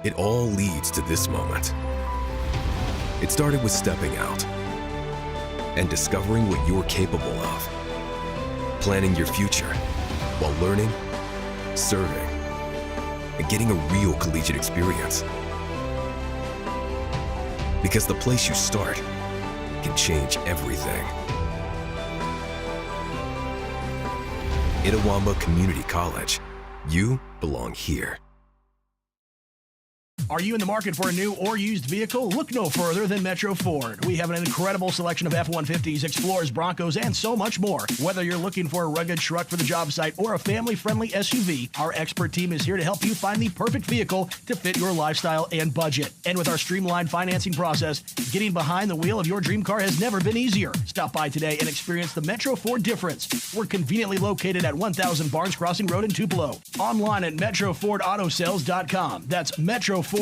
It all leads to this moment. It started with stepping out and discovering what you're capable of. Planning your future while learning, serving, and getting a real collegiate experience. Because the place you start can change everything. Itawamba Community College. You belong here. Are you in the market for a new or used vehicle? Look no further than Metro Ford. We have an incredible selection of F-150s, Explorers, Broncos, and so much more. Whether you're looking for a rugged truck for the job site or a family-friendly SUV, our expert team is here to help you find the perfect vehicle to fit your lifestyle and budget. And with our streamlined financing process, getting behind the wheel of your dream car has never been easier. Stop by today and experience the Metro Ford difference. We're conveniently located at 1000 Barnes Crossing Road in Tupelo. Online at MetroFordAutoSales.com. That's MetroFordAutoSales.com.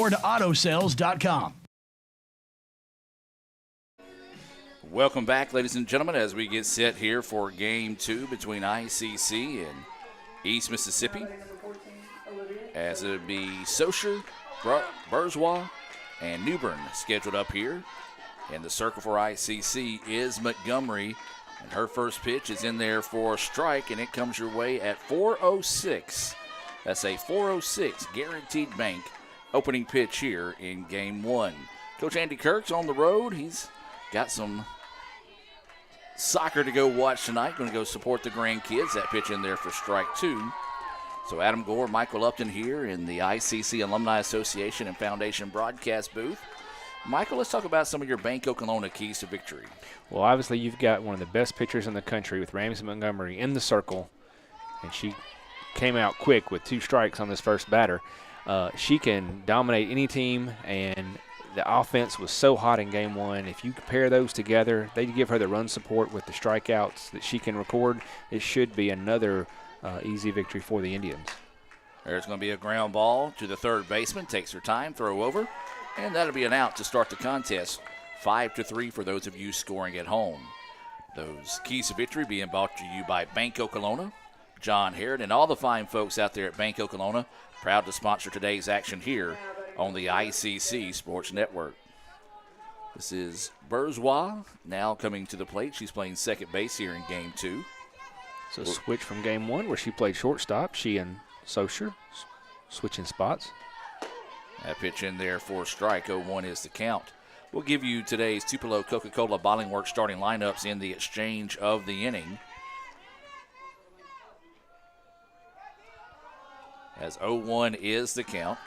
Welcome back, ladies and gentlemen, as we get set here for Game 2 between ICC and East Mississippi. As it would be Saussure, Bourgeois, and New Bern scheduled up here. And the circle for ICC is Montgomery. And her first pitch is in there for a strike, and it comes your way at 4:06. That's a 4:06 guaranteed bank opening pitch here in Game 1. Coach Andy Kirk's on the road. He's got some soccer to go watch tonight. Going to go support the grandkids. That pitch in there for strike 2. So Adam Gore, Michael Upton here in the ICC Alumni Association and Foundation broadcast booth. Michael, let's talk about some of your Bank Oklahoma keys to victory. Well, obviously you've got one of the best pitchers in the country with Ramsey Montgomery in the circle, and she came out quick with 2 strikes on this first batter. She can dominate any team, and the offense was so hot in Game 1. If you compare those together, they give her the run support with the strikeouts that she can record. It should be another easy victory for the Indians. There's going to be a ground ball to the third baseman. Takes her time, throw over, and that'll be an out to start the contest. 5-3 for those of you scoring at home. Those keys to victory being brought to you by Bank Oklahoma, John Herod, and all the fine folks out there at Bank Oklahoma. Proud to sponsor today's action here on the ICC Sports Network. This is Bourgeois now coming to the plate. She's playing second base here in Game 2. So switch from Game 1 where she played shortstop. She and Saussure switching spots. That pitch in there for a strike. 0-1 is the count. We'll give you today's Tupelo Coca-Cola Bottling Works starting lineups in the exchange of the inning. As 0-1 is the count.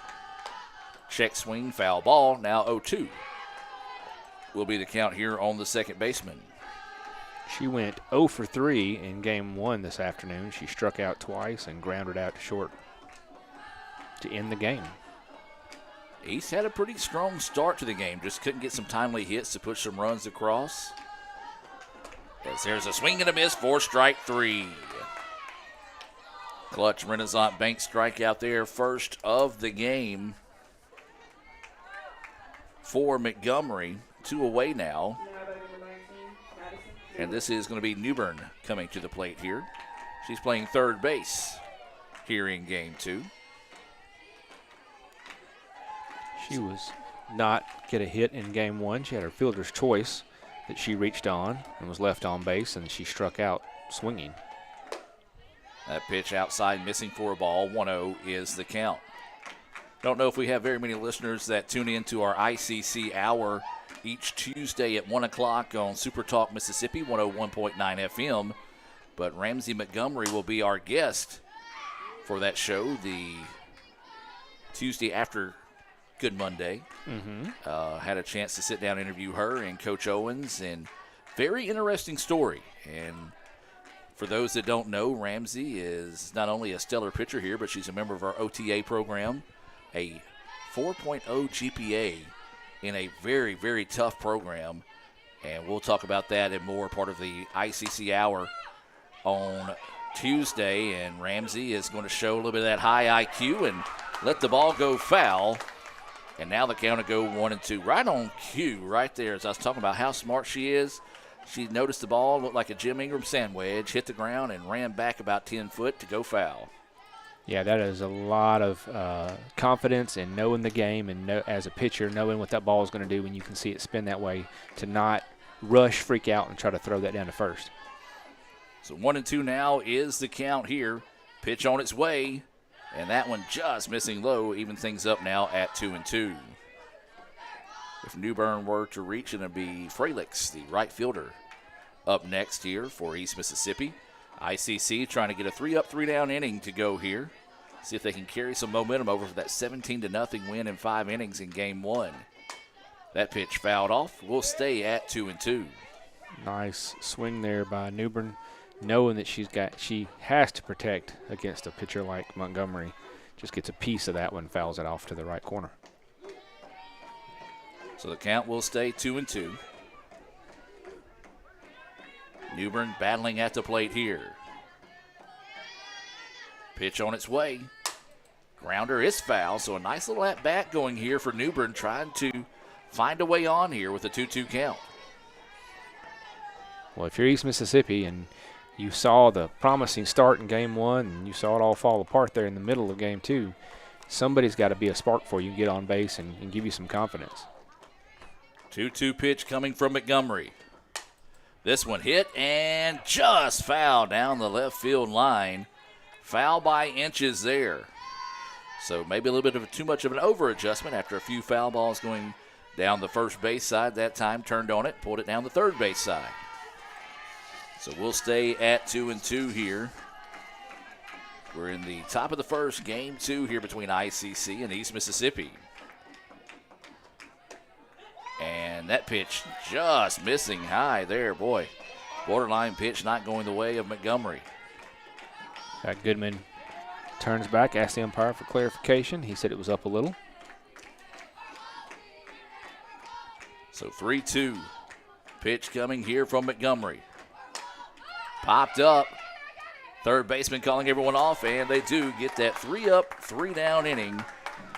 Check swing, foul ball. Now 0-2 will be the count here on the second baseman. She went 0 for 3 in Game 1 this afternoon. She struck out twice and grounded out to short to end the game. East had a pretty strong start to the game. Just couldn't get some timely hits to push some runs across. As there's a swing and a miss for strike 3. Clutch Renaissance Bank strikeout there, first of the game for Montgomery. 2 away now. And this is going to be New Bern coming to the plate here. She's playing third base here in Game 2. She was not get a hit in Game 1. She had her fielder's choice that she reached on and was left on base, and she struck out swinging. That pitch outside, missing for a ball. 1-0 is the count. Don't know if we have very many listeners that tune in to our ICC hour each Tuesday at 1 o'clock on Super Talk Mississippi, 101.9 FM. But Ramsey Montgomery will be our guest for that show the Tuesday after Good Monday. Had a chance to sit down and interview her and Coach Owens, and very interesting story. And for those that don't know, Ramsey is not only a stellar pitcher here, but she's a member of our OTA program, a 4.0 GPA in a very, very tough program. And we'll talk about that and more, part of the ICC Hour on Tuesday. And Ramsey is going to show a little bit of that high IQ and let the ball go foul. And now the count will go 1-2. Right on cue right there, as I was talking about how smart she is. She noticed the ball looked like a Jim Ingram sand wedge, hit the ground, and ran back about 10 foot to go foul. Yeah, that is a lot of confidence in knowing the game and as a pitcher, knowing what that ball is going to do when you can see it spin that way, to not rush, freak out, and try to throw that down to first. So 1-2 now is the count here. Pitch on its way, and that one just missing low, even things up now at 2-2. If New Bern were to reach, it'll be Fralix, the right fielder, up next here for East Mississippi. ICC trying to get a 3-up, 3-down inning to go here. See if they can carry some momentum over for that 17-0 win in 5 innings in Game 1. That pitch fouled off. We'll stay at 2-2. Nice swing there by New Bern, knowing that she has to protect against a pitcher like Montgomery. Just gets a piece of that one, fouls it off to the right corner. So the count will stay 2-2. New Bern battling at the plate here. Pitch on its way. Grounder is foul, so a nice little at-bat going here for New Bern, trying to find a way on here with a 2-2 count. Well, if you're East Mississippi and you saw the promising start in Game 1 and you saw it all fall apart there in the middle of Game 2, somebody's got to be a spark for you, get on base, and give you some confidence. 2-2 pitch coming from Montgomery. This one hit and just foul down the left field line. Foul by inches there. So maybe a little bit of too much of an over-adjustment after a few foul balls going down the first base side. That time turned on it, pulled it down the third base side. So we'll stay at 2-2 here. We're in the top of the first, Game 2 here between ICC and East Mississippi. And that pitch just missing high there, boy. Borderline pitch not going the way of Montgomery. Goodman turns back, asks the umpire for clarification. He said it was up a little. So 3-2. Pitch coming here from Montgomery. Popped up. Third baseman calling everyone off, and they do get that 3-up, 3-down inning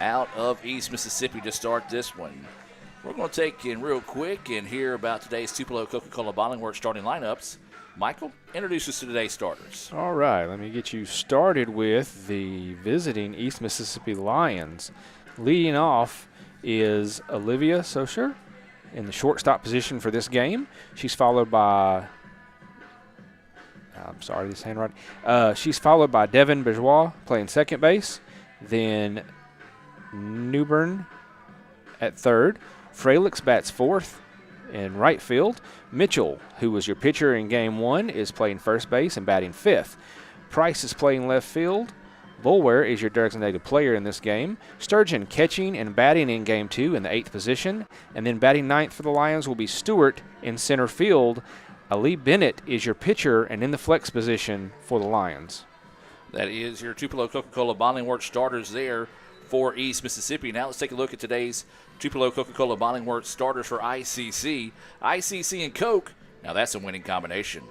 out of East Mississippi to start this one. We're going to take in real quick and hear about today's Tupelo Coca-Cola Bottling Works starting lineups. Michael, introduce us to today's starters. All right, let me get you started with the visiting East Mississippi Lions. Leading off is Olivia Socher in the shortstop position for this game. She's followed by, she's followed by Devin Bourgeois playing second base. Then New Bern at third. Fralix bats fourth in right field. Mitchell, who was your pitcher in Game 1, is playing first base and batting fifth. Price is playing left field. Bulwer is your designated player in this game. Sturgeon catching and batting in Game 2 in the 8th position. And then batting ninth for the Lions will be Stewart in center field. Ali Bennett is your pitcher and in the flex position for the Lions. That is your Tupelo Coca-Cola Bottling Works starters there for East Mississippi. Now let's take a look at today's Tupelo Coca-Cola Bottling Works starters for ICC. ICC and Coke, now that's a winning combination.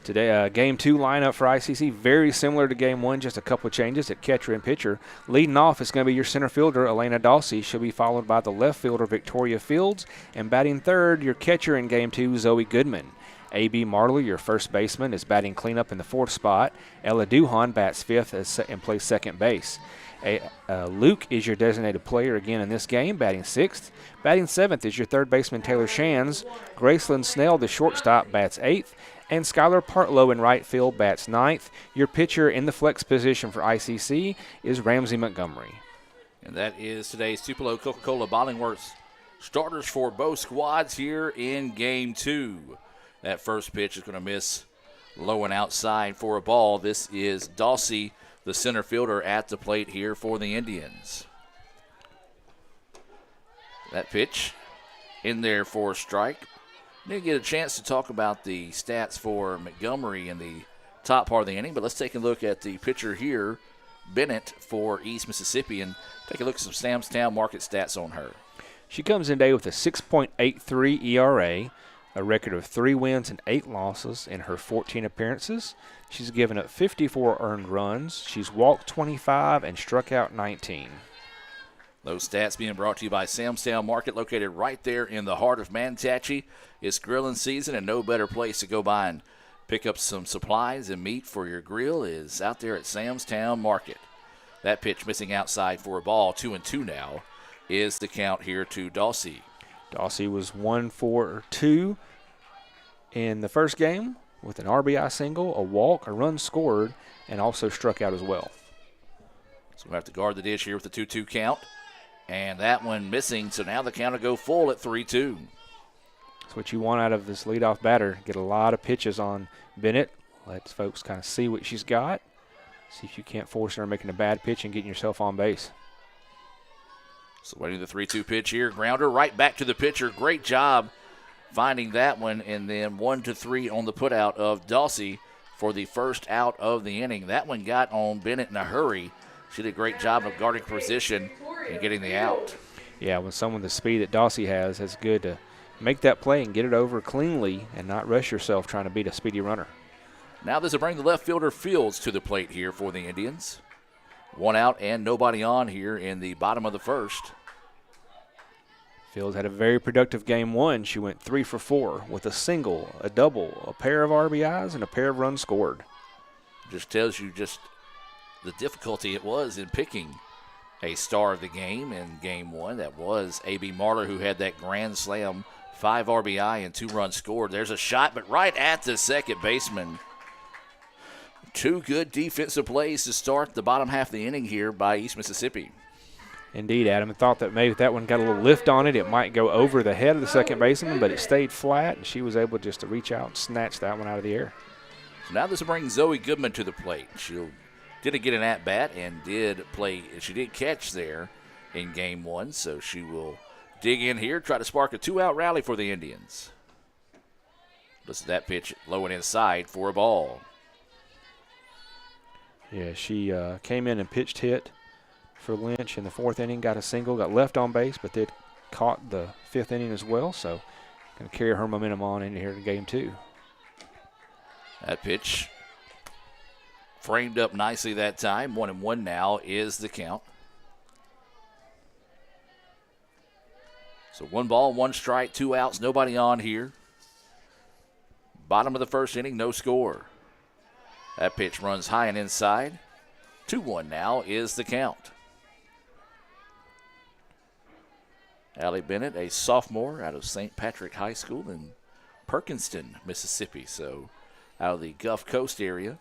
Today, Game 2 lineup for ICC, very similar to Game 1, just a couple of changes at catcher and pitcher. Leading off is going to be your center fielder, Elena Dawsey. She'll be followed by the left fielder, Victoria Fields. And batting third, your catcher in Game 2, Zoe Goodman. A.B. Marley, your first baseman, is batting cleanup in the fourth spot. Ella Duhan bats fifth and plays second base. Luke is your designated player again in this game, batting sixth. Batting seventh is your third baseman, Taylor Shands. Graceland Snell, the shortstop, bats eighth. And Skylar Partlow in right field bats ninth. Your pitcher in the flex position for ICC is Ramsey Montgomery. And that is today's Tupelo Coca-Cola Bottling Works starters for both squads here in Game 2. That first pitch is going to miss low and outside for a ball. This is Dawsey, the center fielder, at the plate here for the Indians. That pitch in there for a strike. Didn't get a chance to talk about the stats for Montgomery in the top part of the inning, but let's take a look at the pitcher here, Bennett, for East Mississippi, and take a look at some Sam's Town market stats on her. She comes in today with a 6.83 ERA, a record of 3 wins and 8 losses in her 14 appearances. She's given up 54 earned runs. She's walked 25 and struck out 19. Those stats being brought to you by Sam's Town Market, located right there in the heart of Manatachee. It's grilling season, and no better place to go by and pick up some supplies and meat for your grill is out there at Sam's Town Market. That pitch missing outside for a ball. 2-2 now is the count here to Dawsey. Dawsey was 1 for 2 in the first game with an RBI single, a walk, a run scored, and also struck out as well. So we'll have to guard the dish here with the 2-2 count. And that one missing, so now the count will go full at 3-2. That's what you want out of this leadoff batter. Get a lot of pitches on Bennett. Let folks kind of see what she's got. See if you can't force her making a bad pitch and getting yourself on base. So waiting the 3-2 pitch here. Grounder right back to the pitcher. Great job finding that one. And then 1-3 on the putout of Dawsey for the first out of the inning. That one got on Bennett in a hurry. She did a great job of guarding position and getting the out. Yeah, when someone the speed that Dawsey has, it's good to make that play and get it over cleanly and not rush yourself trying to beat a speedy runner. Now this will bring the left fielder Fields to the plate here for the Indians. 1 out and nobody on here in the bottom of the first. Fields had a very productive game 1. She went 3 for 4 with a single, a double, a pair of RBIs, and a pair of runs scored. Just tells you just the difficulty it was in picking a star of the game in game 1. That was A.B. Marler, who had that grand slam, 5 RBI and 2 runs scored. There's a shot, but right at the second baseman. 2 good defensive plays to start the bottom half of the inning here by East Mississippi. Indeed, Adam. I thought that maybe if that one got a little lift on it, it might go over the head of the second baseman, but it stayed flat, and she was able just to reach out and snatch that one out of the air. So now this will bring Zoe Goodman to the plate. She didn't get an at-bat and she did catch there in game 1, so she will dig in here, try to spark a 2-out rally for the Indians. Listen to that pitch low and inside for a ball. Yeah, she came in and pitched hit for Lynch in the 4th inning, got a single, got left on base, but they caught the 5th inning as well, so going to carry her momentum on into here to game 2. That pitch framed up nicely that time. 1-1 now is the count. So 1 ball, 1 strike, 2 outs, nobody on here. Bottom of the first inning, no score. That pitch runs high and inside. 2-1 now is the count. Allie Bennett, a sophomore out of St. Patrick High School in Perkinston, Mississippi. So out of the Gulf Coast area.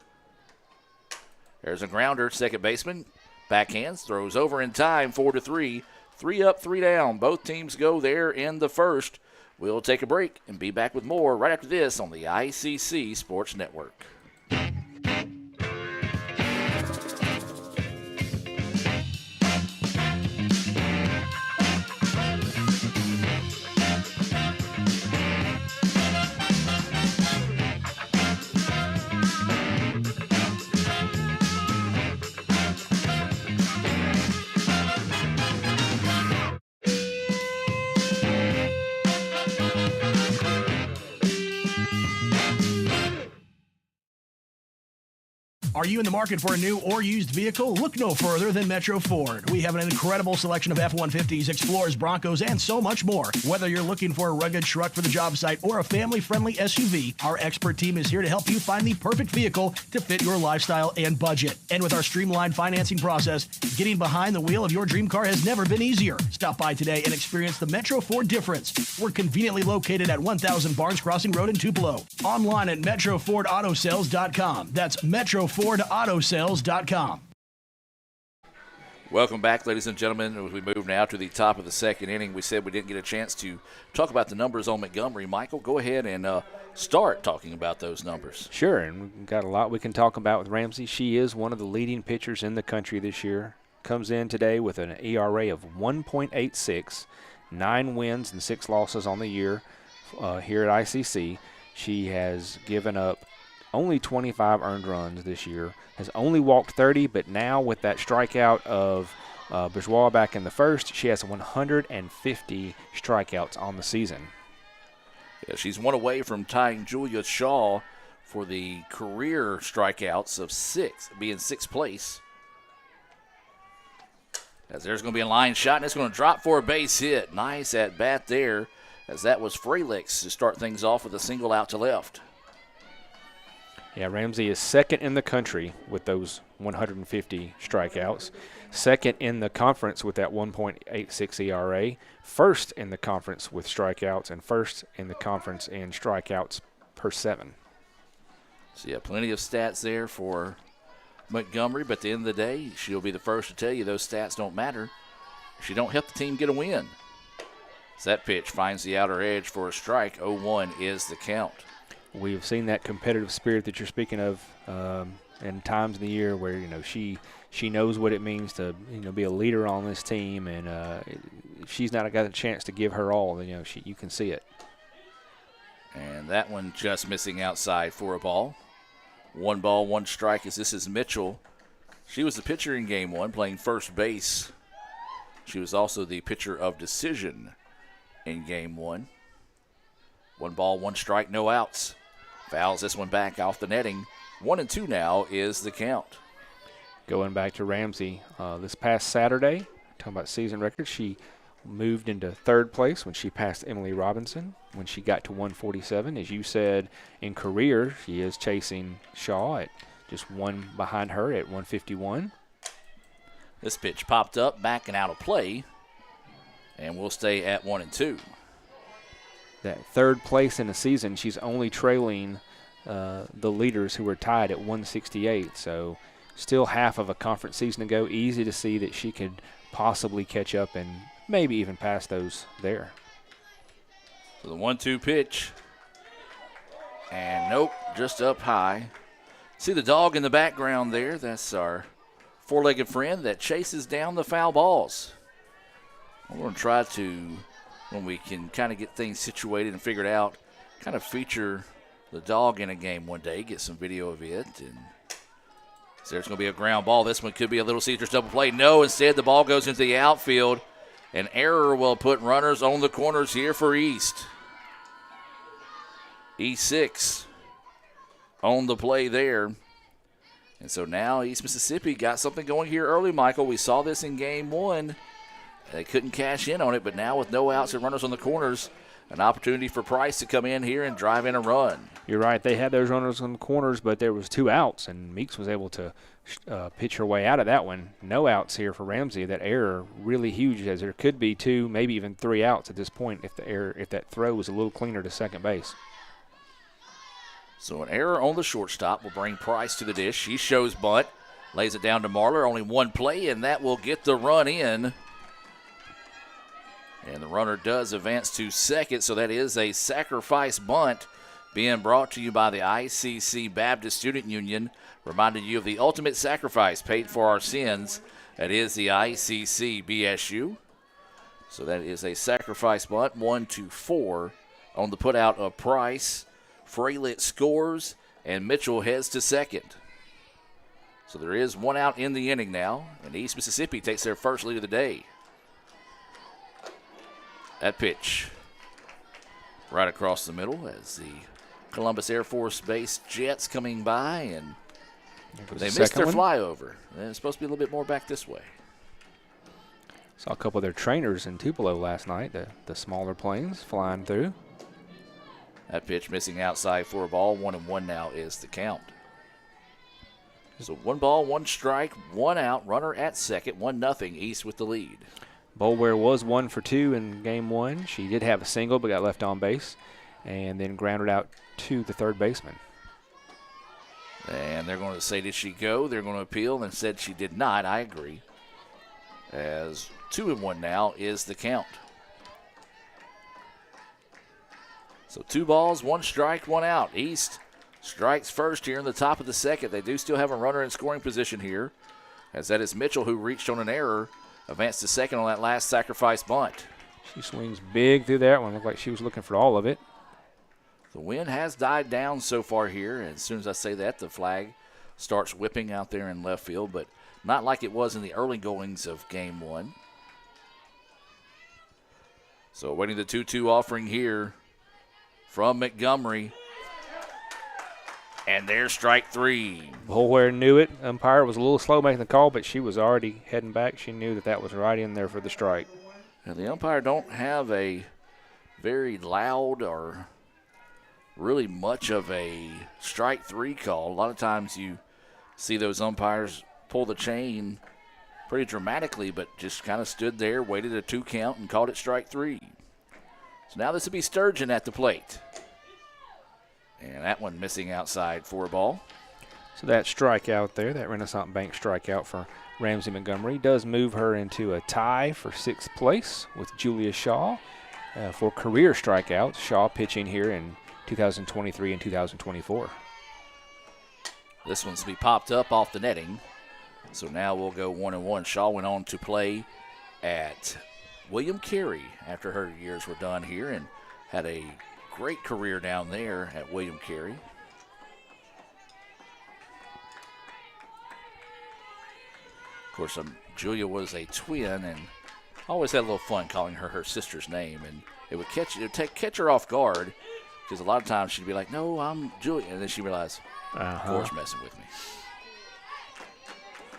There's a grounder, second baseman. Backhands, throws over in time, 4-3. 3 up, 3 down. Both teams go there in the first. We'll take a break and be back with more right after this on the ICC Sports Network. Are you in the market for a new or used vehicle? Look no further than Metro Ford. We have an incredible selection of F-150s, Explorers, Broncos, and so much more. Whether you're looking for a rugged truck for the job site or a family-friendly SUV, our expert team is here to help you find the perfect vehicle to fit your lifestyle and budget. And with our streamlined financing process, getting behind the wheel of your dream car has never been easier. Stop by today and experience the Metro Ford difference. We're conveniently located at 1000 Barnes Crossing Road in Tupelo. Online at MetroFordAutoSales.com. That's MetroFordAutoSales.com. Welcome back, ladies and gentlemen. As we move now to the top of the second inning, we said we didn't get a chance to talk about the numbers on Montgomery. Michael, go ahead and start talking about those numbers. Sure, and we've got a lot we can talk about with Ramsey. She is one of the leading pitchers in the country this year. Comes in today with an ERA of 1.86, 9 wins and 6 losses on the year here at ICC. She has given up only 25 earned runs this year, has only walked 30, but now with that strikeout of Bourgeois back in the first, she has 150 strikeouts on the season. Yeah, she's 1 away from tying Julia Shaw for the career strikeouts of 6, being 6th place. As there's going to be a line shot, and it's going to drop for a base hit. Nice at bat there, as that was Fralix to start things off with a single out to left. Yeah, Ramsey is second in the country with those 150 strikeouts, second in the conference with that 1.86 ERA, first in the conference with strikeouts, and first in the conference in strikeouts per 7. So, yeah, plenty of stats there for Montgomery, but at the end of the day, she'll be the first to tell you those stats don't matter if you don't help the team get a win. As that pitch finds the outer edge for a strike, 0-1 is the count. We've seen that competitive spirit that you're speaking of in times in the year where, you know, she knows what it means to, you know, be a leader on this team, and she's not got a chance to give her all. You know, you can see it. And that one just missing outside for a ball. 1 ball, 1 strike as this is Mitchell. She was the pitcher in game 1 playing first base. She was also the pitcher of decision in game 1. 1 ball, 1 strike, no outs. Fouls this one back off the netting. 1-2 now is the count. Going back to Ramsey, this past Saturday, talking about season records, she moved into 3rd place when she passed Emily Robinson when she got to 147. As you said, in career, she is chasing Shaw at just 1 behind her at 151. This pitch popped up, back and out of play, and we'll stay at 1-2. That 3rd place in the season, she's only trailing the leaders who were tied at 168. So still half of a conference season to go. Easy to see that she could possibly catch up and maybe even pass those there. So the 1-2 pitch. And nope, just up high. See the dog in the background there? That's our 4-legged friend that chases down the foul balls. We're going to try to, when we can kind of get things situated and figured out, kind of feature the dog in a game one day, get some video of it. And so there's going to be a ground ball. This one could be a Little Caesars double play. No, instead the ball goes into the outfield. An error will put runners on the corners here for East. E6 on the play there. And so now East Mississippi got something going here early, Michael. We saw this in game 1. They couldn't cash in on it, but now with no outs and runners on the corners, an opportunity for Price to come in here and drive in a run. You're right. They had those runners on the corners, but there was 2 outs, and Meeks was able to pitch her way out of that one. No outs here for Ramsey. That error really huge, as there could be 2, maybe even 3 outs at this point if that throw was a little cleaner to second base. So an error on the shortstop will bring Price to the dish. She shows bunt, lays it down to Marlar. Only 1 play, and that will get the run in. And the runner does advance to second, so that is a sacrifice bunt being brought to you by the ICC Baptist Student Union, reminding you of the ultimate sacrifice paid for our sins. That is the ICC BSU. So that is a sacrifice bunt, 1-4 on the putout of Price. Fralitt scores, and Mitchell heads to second. So there is 1 out in the inning now, and East Mississippi takes their first lead of the day. That pitch right across the middle as the Columbus Air Force Base Jets coming by, and they missed their flyover. It's supposed to be a little bit more back this way. Saw a couple of their trainers in Tupelo last night, the smaller planes flying through. That pitch missing outside for a ball. 1-1 now is the count. So 1 ball, 1 strike, 1 out. Runner at second. 1-0 East with the lead. Boulware was 1 for 2 in game 1. She did have a single but got left on base and then grounded out to the 3rd baseman. And they're going to say, did she go? They're going to appeal and said she did not. I agree. As 2-1 now is the count. So 2 balls, 1 strike, 1 out. East strikes first here in the top of the second. They do still have a runner in scoring position here, as that is Mitchell, who reached on an error, advanced to second on that last sacrifice bunt. She swings big through that one. Looked like she was looking for all of it. The wind has died down so far here. And as soon as I say that, the flag starts whipping out there in left field, but not like it was in the early goings of game 1. So waiting the 2-2 offering here from Montgomery. And there's strike 3. Boulware knew it. Umpire was a little slow making the call, but she was already heading back. She knew that was right in there for the strike. And the umpire don't have a very loud or really much of a strike three call. A lot of times you see those umpires pull the chain pretty dramatically, but just kind of stood there, waited a 2 count, and called it strike three. So now this will be Sturgeon at the plate. And that one missing outside for a ball. So that strikeout there, that Renaissance Bank strikeout for Ramsey Montgomery, does move her into a tie for 6th place with Julia Shaw for career strikeouts. Shaw pitching here in 2023 and 2024. This one's to be popped up off the netting. So now we'll go 1-1. Shaw went on to play at William Carey after her years were done here and had a great career down there at William Carey. Of course, Julia was a twin and always had a little fun calling her sister's name, and it would catch her off guard because a lot of times she'd be like, "No, I'm Julia," and then she realized, "Of course, messing with me."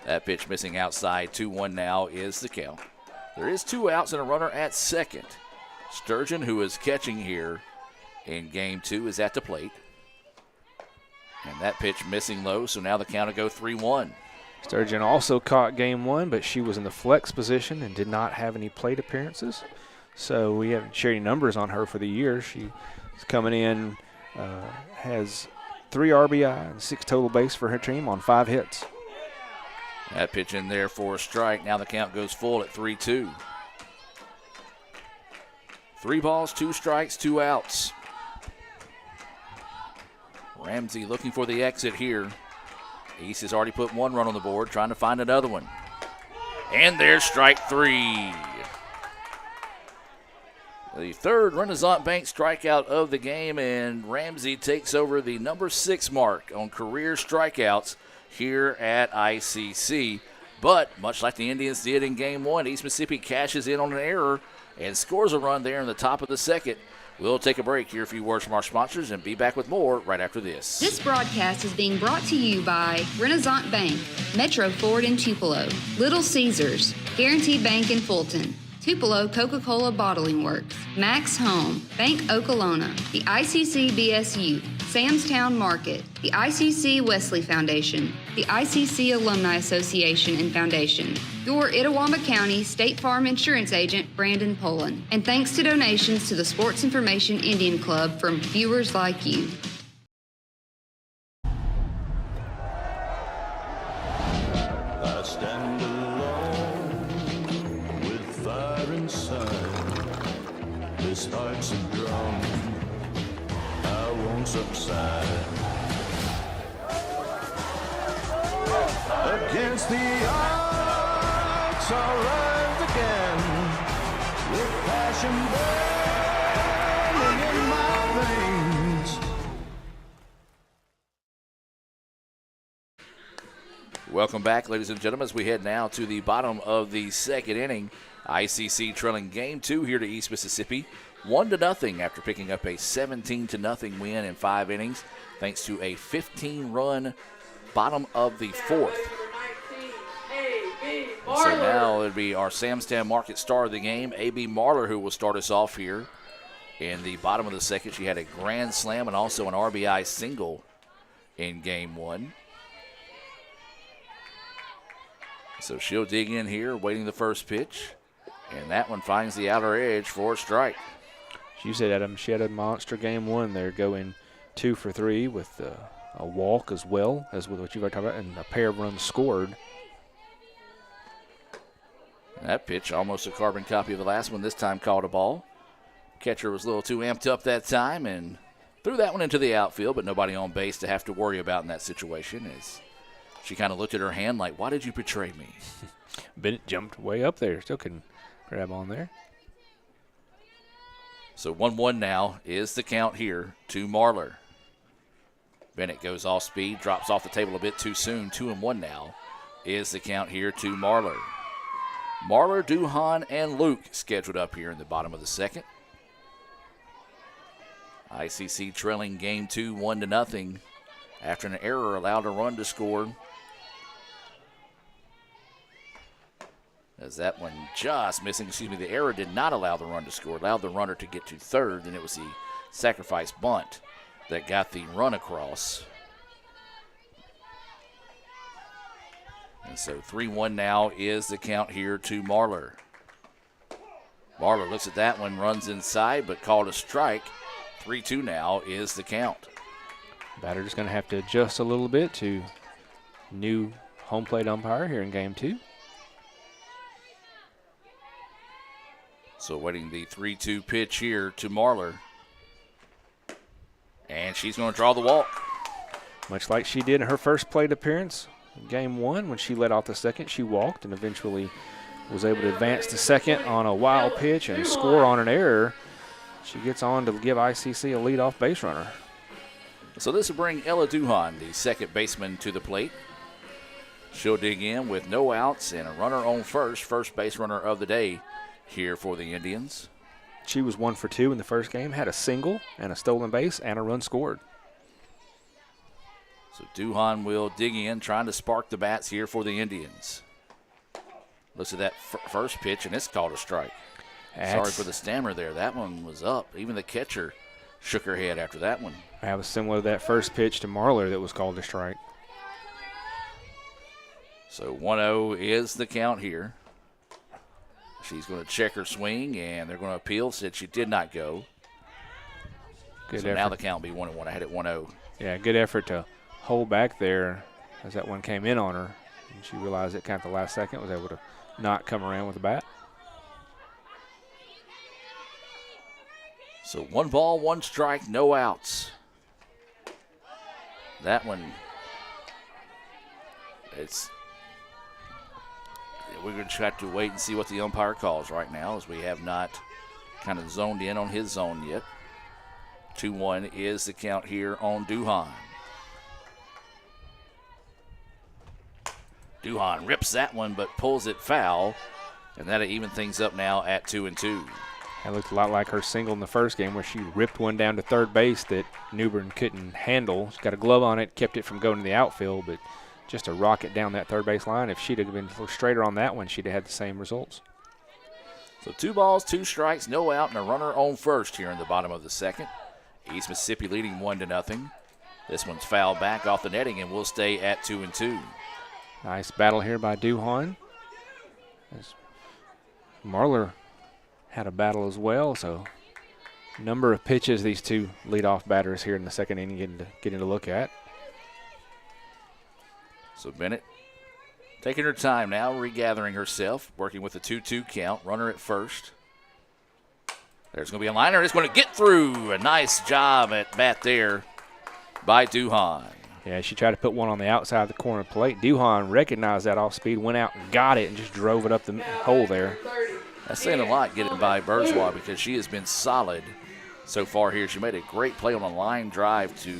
That pitch missing outside. 2-1 now is the count. There is 2 outs and a runner at second. Sturgeon, who is catching here in game 2, is at the plate. And that pitch missing low, so now the count will go 3-1. Sturgeon also caught game 1, but she was in the flex position and did not have any plate appearances. So we haven't shared any numbers on her for the year. She's coming in, has 3 RBI and 6 total base for her team on 5 hits. That pitch in there for a strike. Now the count goes full at 3-2. 3 balls, 2 strikes, 2 outs. Ramsey looking for the exit here. East has already put 1 run on the board, trying to find another one. And there's strike 3. The 3rd Renaissance Bank strikeout of the game, and Ramsey takes over the number 6 mark on career strikeouts here at ICC. But much like the Indians did in game 1, East Mississippi cashes in on an error and scores a run there in the top of the 2nd. We'll take a break, hear a few words from our sponsors, and be back with more right after this. This broadcast is being brought to you by Renaissance Bank, Metro Ford in Tupelo, Little Caesars, Guaranteed Bank in Fulton, Tupelo Coca-Cola Bottling Works, Max Home, Bank Okolona, the ICC BSU, Samstown Market, the ICC Wesley Foundation, the ICC Alumni Association and Foundation, your Itawamba County State Farm Insurance Agent, Brandon Poland, and thanks to donations to the Sports Information Indian Club from viewers like you. I stand alone with fire inside. This heart's a drum, I won't subside. Against the odds, I'll rise again with passion burning in my veins. Welcome back, ladies and gentlemen, as we head now to the bottom of the 2nd inning. ICC trailing game 2 here to East Mississippi, 1-0 after picking up a 17-0 win in 5 innings, thanks to a 15-run bottom of the 4th. So now it'll be our Samstown Market star of the game, A.B. Marler, who will start us off here in the bottom of the 2nd. She had a grand slam and also an RBI single in game 1. So she'll dig in here, waiting the first pitch. And that one finds the outer edge for a strike. You said, Adam, she had a monster game 1 there, going 2 for 3 with a walk as well as with what you've already talked about, and a pair of runs scored. That pitch, almost a carbon copy of the last one, this time called a ball. Catcher was a little too amped up that time and threw that one into the outfield, but nobody on base to have to worry about in that situation as she kind of looked at her hand like, why did you betray me? Bennett jumped way up there, still couldn't grab on there. So 1-1 now is the count here to Marler. Bennett goes off speed, drops off the table a bit too soon. 2-1 now is the count here to Marler. Marler, Duhan, and Luke scheduled up here in the bottom of the 2nd. ICC trailing game 2 1-0 after an error allowed a run to score. As that one just missing, the error did not allow the run to score, allowed the runner to get to 3rd, and it was the sacrifice bunt that got the run across. And so 3-1 now is the count here to Marlar. Marlar looks at that one, runs inside, but called a strike. 3-2 now is the count. Batter just going to have to adjust a little bit to new home plate umpire here in game 2. So waiting the 3-2 pitch here to Marlar. And she's going to draw the walk. Much like she did in her first plate appearance in game 1 when she led off the second. She walked and eventually was able to advance to second on a wild pitch and score on an error. She gets on to give ICC a leadoff base runner. So this will bring Ella Duhan, the second baseman, to the plate. She'll dig in with no outs and a runner on first base runner of the day here for the Indians. She was 1 for 2 in the first game, had a single and a stolen base and a run scored. So Duhan will dig in, trying to spark the bats here for the Indians. Looks at that first pitch, and it's called a strike. Sorry for the stammer there. That one was up. Even the catcher shook her head after that one. That was similar to that first pitch to Marlar that was called a strike. So 1-0 is the count here. She's going to check her swing, and they're going to appeal. Said she did not go. Good so effort. Now the count will be 1-1. I had it 1-0. Yeah, good effort to hold back there as that one came in on her. And she realized it kind of the last second, was able to not come around with the bat. So 1 ball, 1 strike, no outs. That one, we're going to try to wait and see what the umpire calls right now, as we have not kind of zoned in on his zone yet. 2-1 is the count here on Duhan. Duhan rips that one but pulls it foul, and that'll even things up now at 2-2. That looked a lot like her single in the first game where she ripped one down to third base that Newbern couldn't handle. She got a glove on it, kept it from going to the outfield, but just a rocket down that third base line. If she'd have been a little straighter on that one, she'd have had the same results. So 2 balls, 2 strikes, no out, and a runner on first here in the bottom of the second. East Mississippi leading 1-0. This one's fouled back off the netting, and we'll stay at 2-2. Nice battle here by Duhan. As Marlar had a battle as well, so number of pitches these two leadoff batters here in the second inning getting to look at. So Bennett taking her time now, regathering herself, working with a 2-2 count, runner at first. There's going to be a liner. It's going to get through. A nice job at bat there by Duhan. Yeah, she tried to put one on the outside of the corner plate. Duhan recognized that off speed, went out and got it, and just drove it up the hole there. That's saying a lot getting by Bourgeois, because she has been solid so far here. She made a great play on a line drive to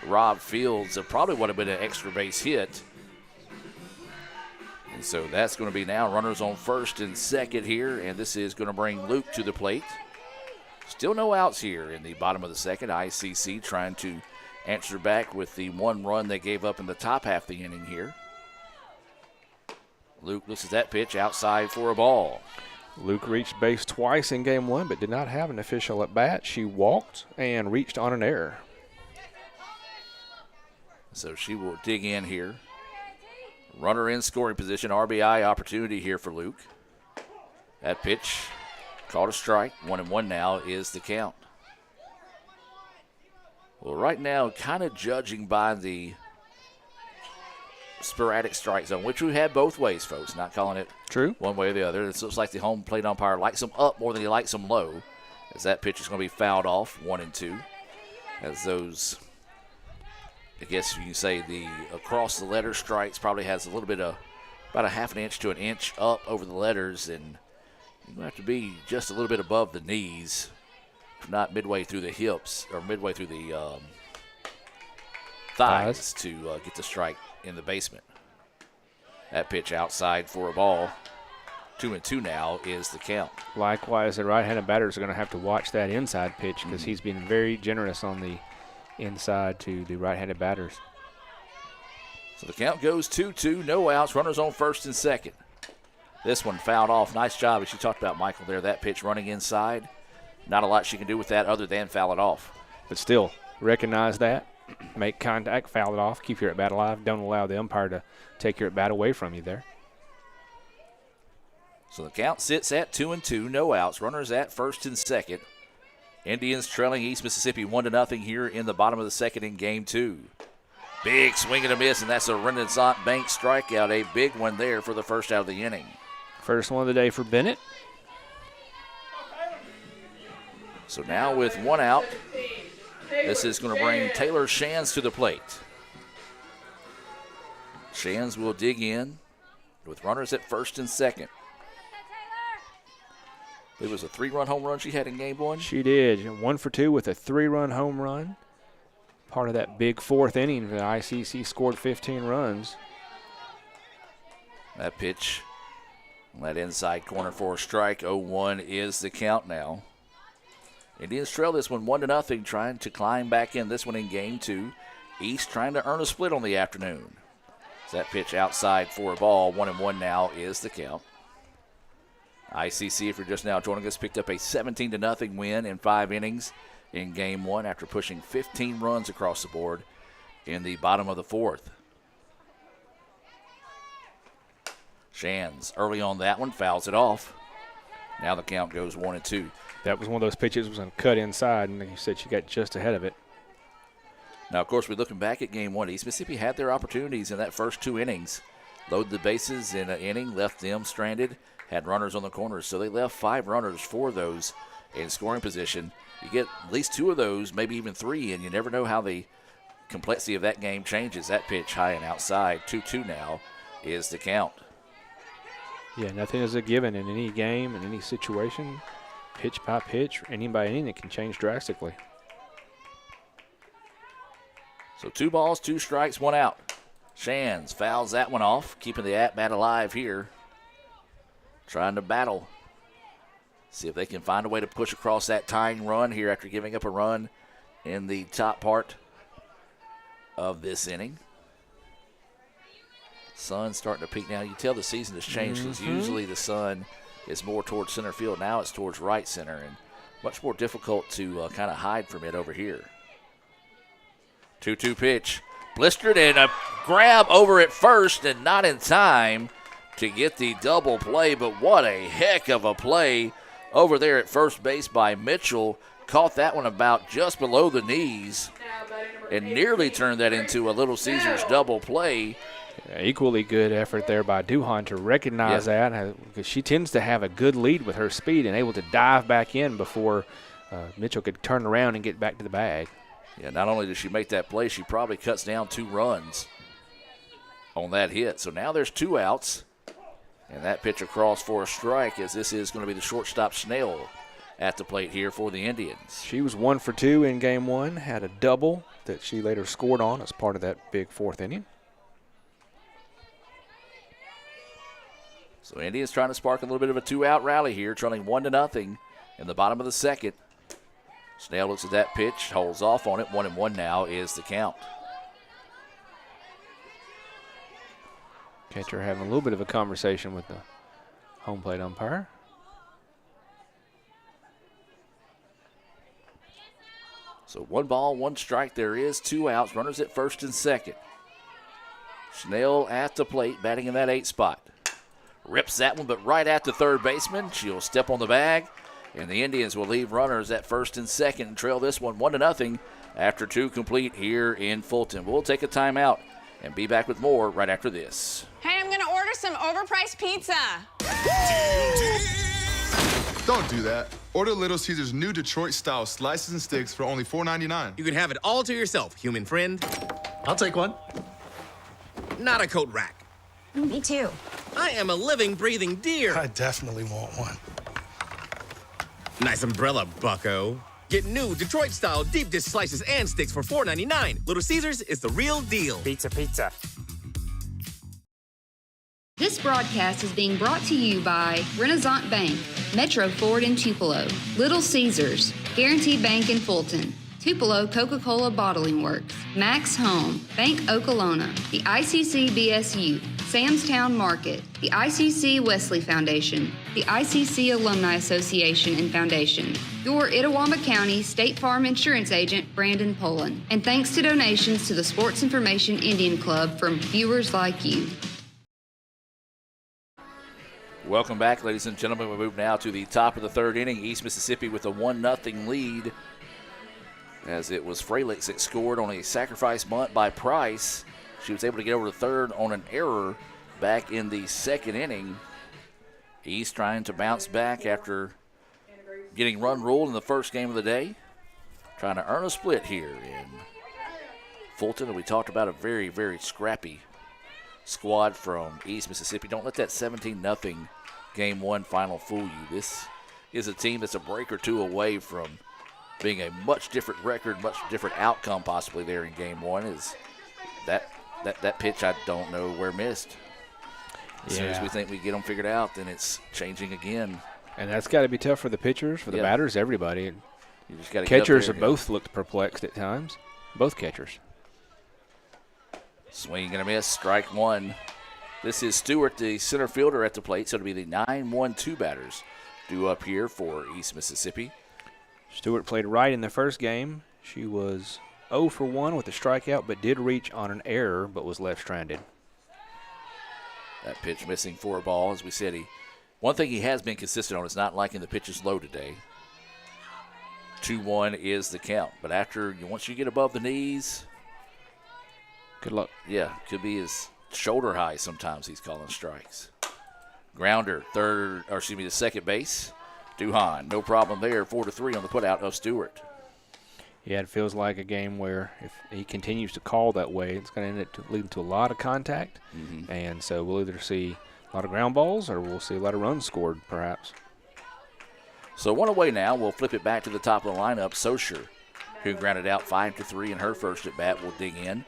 Rob Fields. It probably would have been an extra base hit. And so that's going to be now runners on first and second here, and this is going to bring Luke to the plate. Still no outs here in the bottom of the second. ICC trying to answer back with the 1 run they gave up in the top half of the inning here. Luke looks at that pitch outside for a ball. Luke reached base twice in game 1, but did not have an official at bat. She walked and reached on an error. So she will dig in here. Runner in scoring position, RBI opportunity here for Luke. That pitch called a strike. 1-1 now is the count. Well, right now, kind of judging by the sporadic strike zone, which we had both ways, folks, not calling it True. one way or the other. It looks like the home plate umpire likes them up more than he likes them low, as that pitch is going to be fouled off, 1-2. As those, I guess you can say, the across the letter strikes probably has a little bit of about a half an inch to an inch up over the letters, and you're going to have to be just a little bit above the knees, if not midway through the hips or midway through the thighs to get the strike in the basement. That pitch outside for a ball. 2-2 now is the count. Likewise, the right-handed batters are going to have to watch that inside pitch because he's been very generous on the inside to the right-handed batters. So the count goes 2-2, no outs, runners on first and second. This one fouled off. Nice job, as you talked about, Michael, there. That pitch running inside. Not a lot she can do with that other than foul it off. But still, recognize that, make contact, foul it off, keep your at-bat alive. Don't allow the umpire to take your at-bat away from you there. So the count sits at 2-2, no outs. Runners at first and second. Indians trailing East Mississippi 1-0 here in the bottom of the second in game 2. Big swing and a miss, and that's a Renaissance Bank strikeout. A big one there for the first out of the inning. First one of the day for Bennett. So now with one out, this is going to bring Taylor Shands to the plate. Shands will dig in with runners at first and second. It was a 3-run home run she had in game 1. She did. 1 for 2 with a 3-run home run. Part of that big 4th inning, the ICC scored 15 runs. That pitch, that inside corner for a strike. 0-1 is the count now. Indians trail this one 1-0, trying to climb back in this one in game 2. East trying to earn a split on the afternoon. That pitch outside for a ball. 1-1 now is the count. ICC, if you're just now joining us, picked up a 17-0 win in 5 innings in game 1 after pushing 15 runs across the board in the bottom of the 4th. Shands early on that one fouls it off. Now the count goes 1-2. That was one of those pitches that was going to cut inside, and like you said, she got just ahead of it. Now, of course, we're looking back at game 1. East Mississippi had their opportunities in that first 2 innings. Loaded the bases in an inning, left them stranded, had runners on the corners. So they left 5 runners for those in scoring position. You get at least 2 of those, maybe even 3, and you never know how the complexity of that game changes. That pitch high and outside, 2-2 now is the count. Yeah, nothing is a given in any game, in any situation. Pitch by pitch, inning by inning, it can change drastically. So 2 balls, 2 strikes, 1 out. Shands fouls that one off, keeping the at-bat alive here. Trying to battle. See if they can find a way to push across that tying run here after giving up a run in the top part of this inning. Sun's starting to peak now. You tell the season has changed because usually the sun is more towards center field. Now it's towards right center and much more difficult to kind of hide from it over here. 2-2 pitch. Blistered and a grab over at first and not in time to get the double play, but what a heck of a play over there at first base by Mitchell. Caught that one about just below the knees and nearly turned that into a Little Caesars double play. Yeah, equally good effort there by Duhan to recognize that, because she tends to have a good lead with her speed and able to dive back in before Mitchell could turn around and get back to the bag. Yeah, not only does she make that play, she probably cuts down 2 runs on that hit. So now there's 2 outs. And that pitch across for a strike, as this is going to be the shortstop Snell at the plate here for the Indians. She was 1 for 2 in game 1, had a double that she later scored on as part of that big 4th inning. So Indians trying to spark a little bit of a 2-out rally here, trailing 1-0 in the bottom of the second. Snell looks at that pitch, holds off on it. 1-1 now is the count. Catcher having a little bit of a conversation with the home plate umpire. So 1 ball, 1 strike. There is 2 outs. Runners at first and second. Snell at the plate, batting in that 8 spot. Rips that one, but right at the third baseman. She'll step on the bag, and the Indians will leave runners at first and second and trail this one 1-0 after 2 complete here in Fulton. We'll take a timeout and be back with more right after this. Hey, I'm gonna order some overpriced pizza. Don't do that. Order Little Caesars new Detroit-style slices and sticks for only $4.99. You can have it all to yourself, human friend. I'll take one. Not a coat rack. Me too. I am a living, breathing deer. I definitely want one. Nice umbrella, bucko. Get new Detroit-style deep dish slices and sticks for $4.99. Little Caesars is the real deal. Pizza, pizza. This broadcast is being brought to you by Renaissance Bank, Metro Ford in Tupelo, Little Caesars, Guaranteed Bank in Fulton, Tupelo Coca-Cola Bottling Works, Max Home, Bank Okolona, the ICC BSU, Samstown Market, the ICC Wesley Foundation, the ICC Alumni Association and Foundation, your Itawamba County State Farm Insurance Agent, Brandon Pullen, and thanks to donations to the Sports Information Indian Club from viewers like you. Welcome back, ladies and gentlemen. We move now to the top of the third inning. East Mississippi with a 1-0 lead, as it was Fralix that scored on a sacrifice bunt by Price. She was able to get over to third on an error back in the second inning. East trying to bounce back after getting run ruled in the first game of the day. Trying to earn a split here in Fulton. And we talked about a very, very scrappy squad from East Mississippi. Don't let that 17-0 game one final fool you. This is a team that's a break or two away from being a much different record, much different outcome possibly there in game one. Is that pitch I don't know where missed. As soon as we think we get them figured out, then it's changing again. And that's got to be tough for the pitchers, for the batters, everybody. You just got to catchers have both looked perplexed at times, both catchers. Swing and a miss, strike one. This is Stewart, the center fielder, at the plate, so it'll be the 9-1-2 batters due up here for East Mississippi. Stewart played right in the first game. She was 0 for 1 with a strikeout, but did reach on an error, but was left stranded. That pitch missing for a ball. As we said, one thing he has been consistent on is not liking the pitches low today. 2-1 is the count. But once you get above the knees, good luck. Yeah, could be his shoulder high sometimes he's calling strikes. Grounder, the second base. Duhan, no problem there. 4-3 on the putout of Stewart. Yeah, it feels like a game where if he continues to call that way, it's going to end up leading to a lot of contact. Mm-hmm. And so we'll either see a lot of ground balls or we'll see a lot of runs scored, perhaps. So one away now. We'll flip it back to the top of the lineup. Socher, who grounded out 5-3 in her first at bat, will dig in.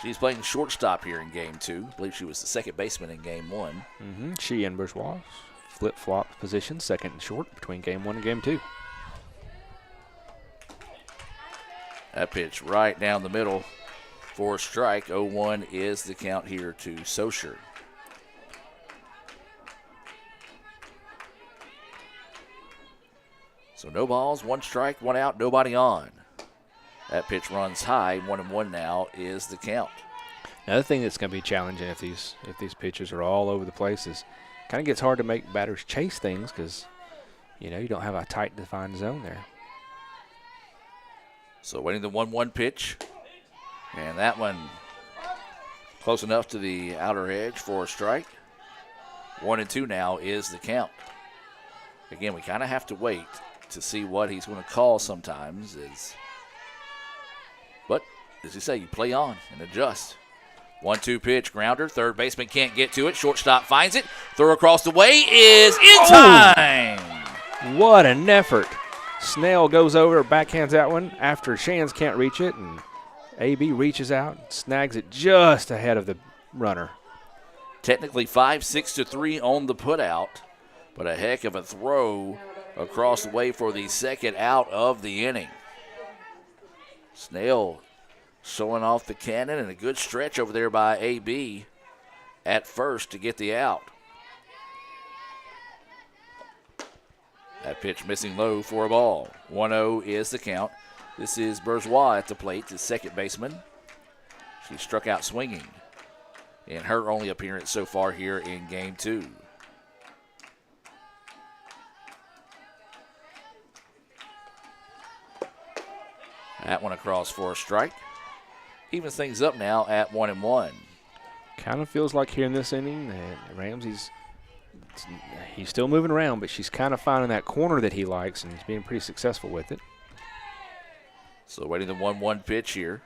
She's playing shortstop here in game two. I believe she was the second baseman in game one. Mm-hmm. She and Bourgeois flip-flop positions, second and short between game one and game two. That pitch right down the middle for a strike. 0-1 is the count here to Socher. So no balls, one strike, one out, nobody on. That pitch runs high. 1-1 now is the count. Another thing that's going to be challenging if these pitches are all over the place is kind of gets hard to make batters chase things because, you don't have a tight defined zone there. So waiting the 1-1 pitch. And that one close enough to the outer edge for a strike. 1-2 now is the count. Again, we kind of have to wait to see what he's going to call sometimes. But, as you say, you play on and adjust. 1-2 pitch, grounder. Third baseman can't get to it. Shortstop finds it. Throw across the way is in time. What an effort. Snell goes over, backhands that one after Shands can't reach it, and AB reaches out, snags it just ahead of the runner. Technically 5-6-3 on the putout, but a heck of a throw across the way for the second out of the inning. Snell showing off the cannon, and a good stretch over there by AB at first to get the out. That pitch missing low for a ball. 1-0 is the count. This is Bourgeois at the plate, the second baseman. She struck out swinging in her only appearance so far here in game two. That one across for a strike. Evens things up now at 1-1. Kind of feels like here in this inning that Ramsey's he's still moving around, but she's kind of finding that corner that he likes, and he's being pretty successful with it. So waiting the 1-1 pitch here.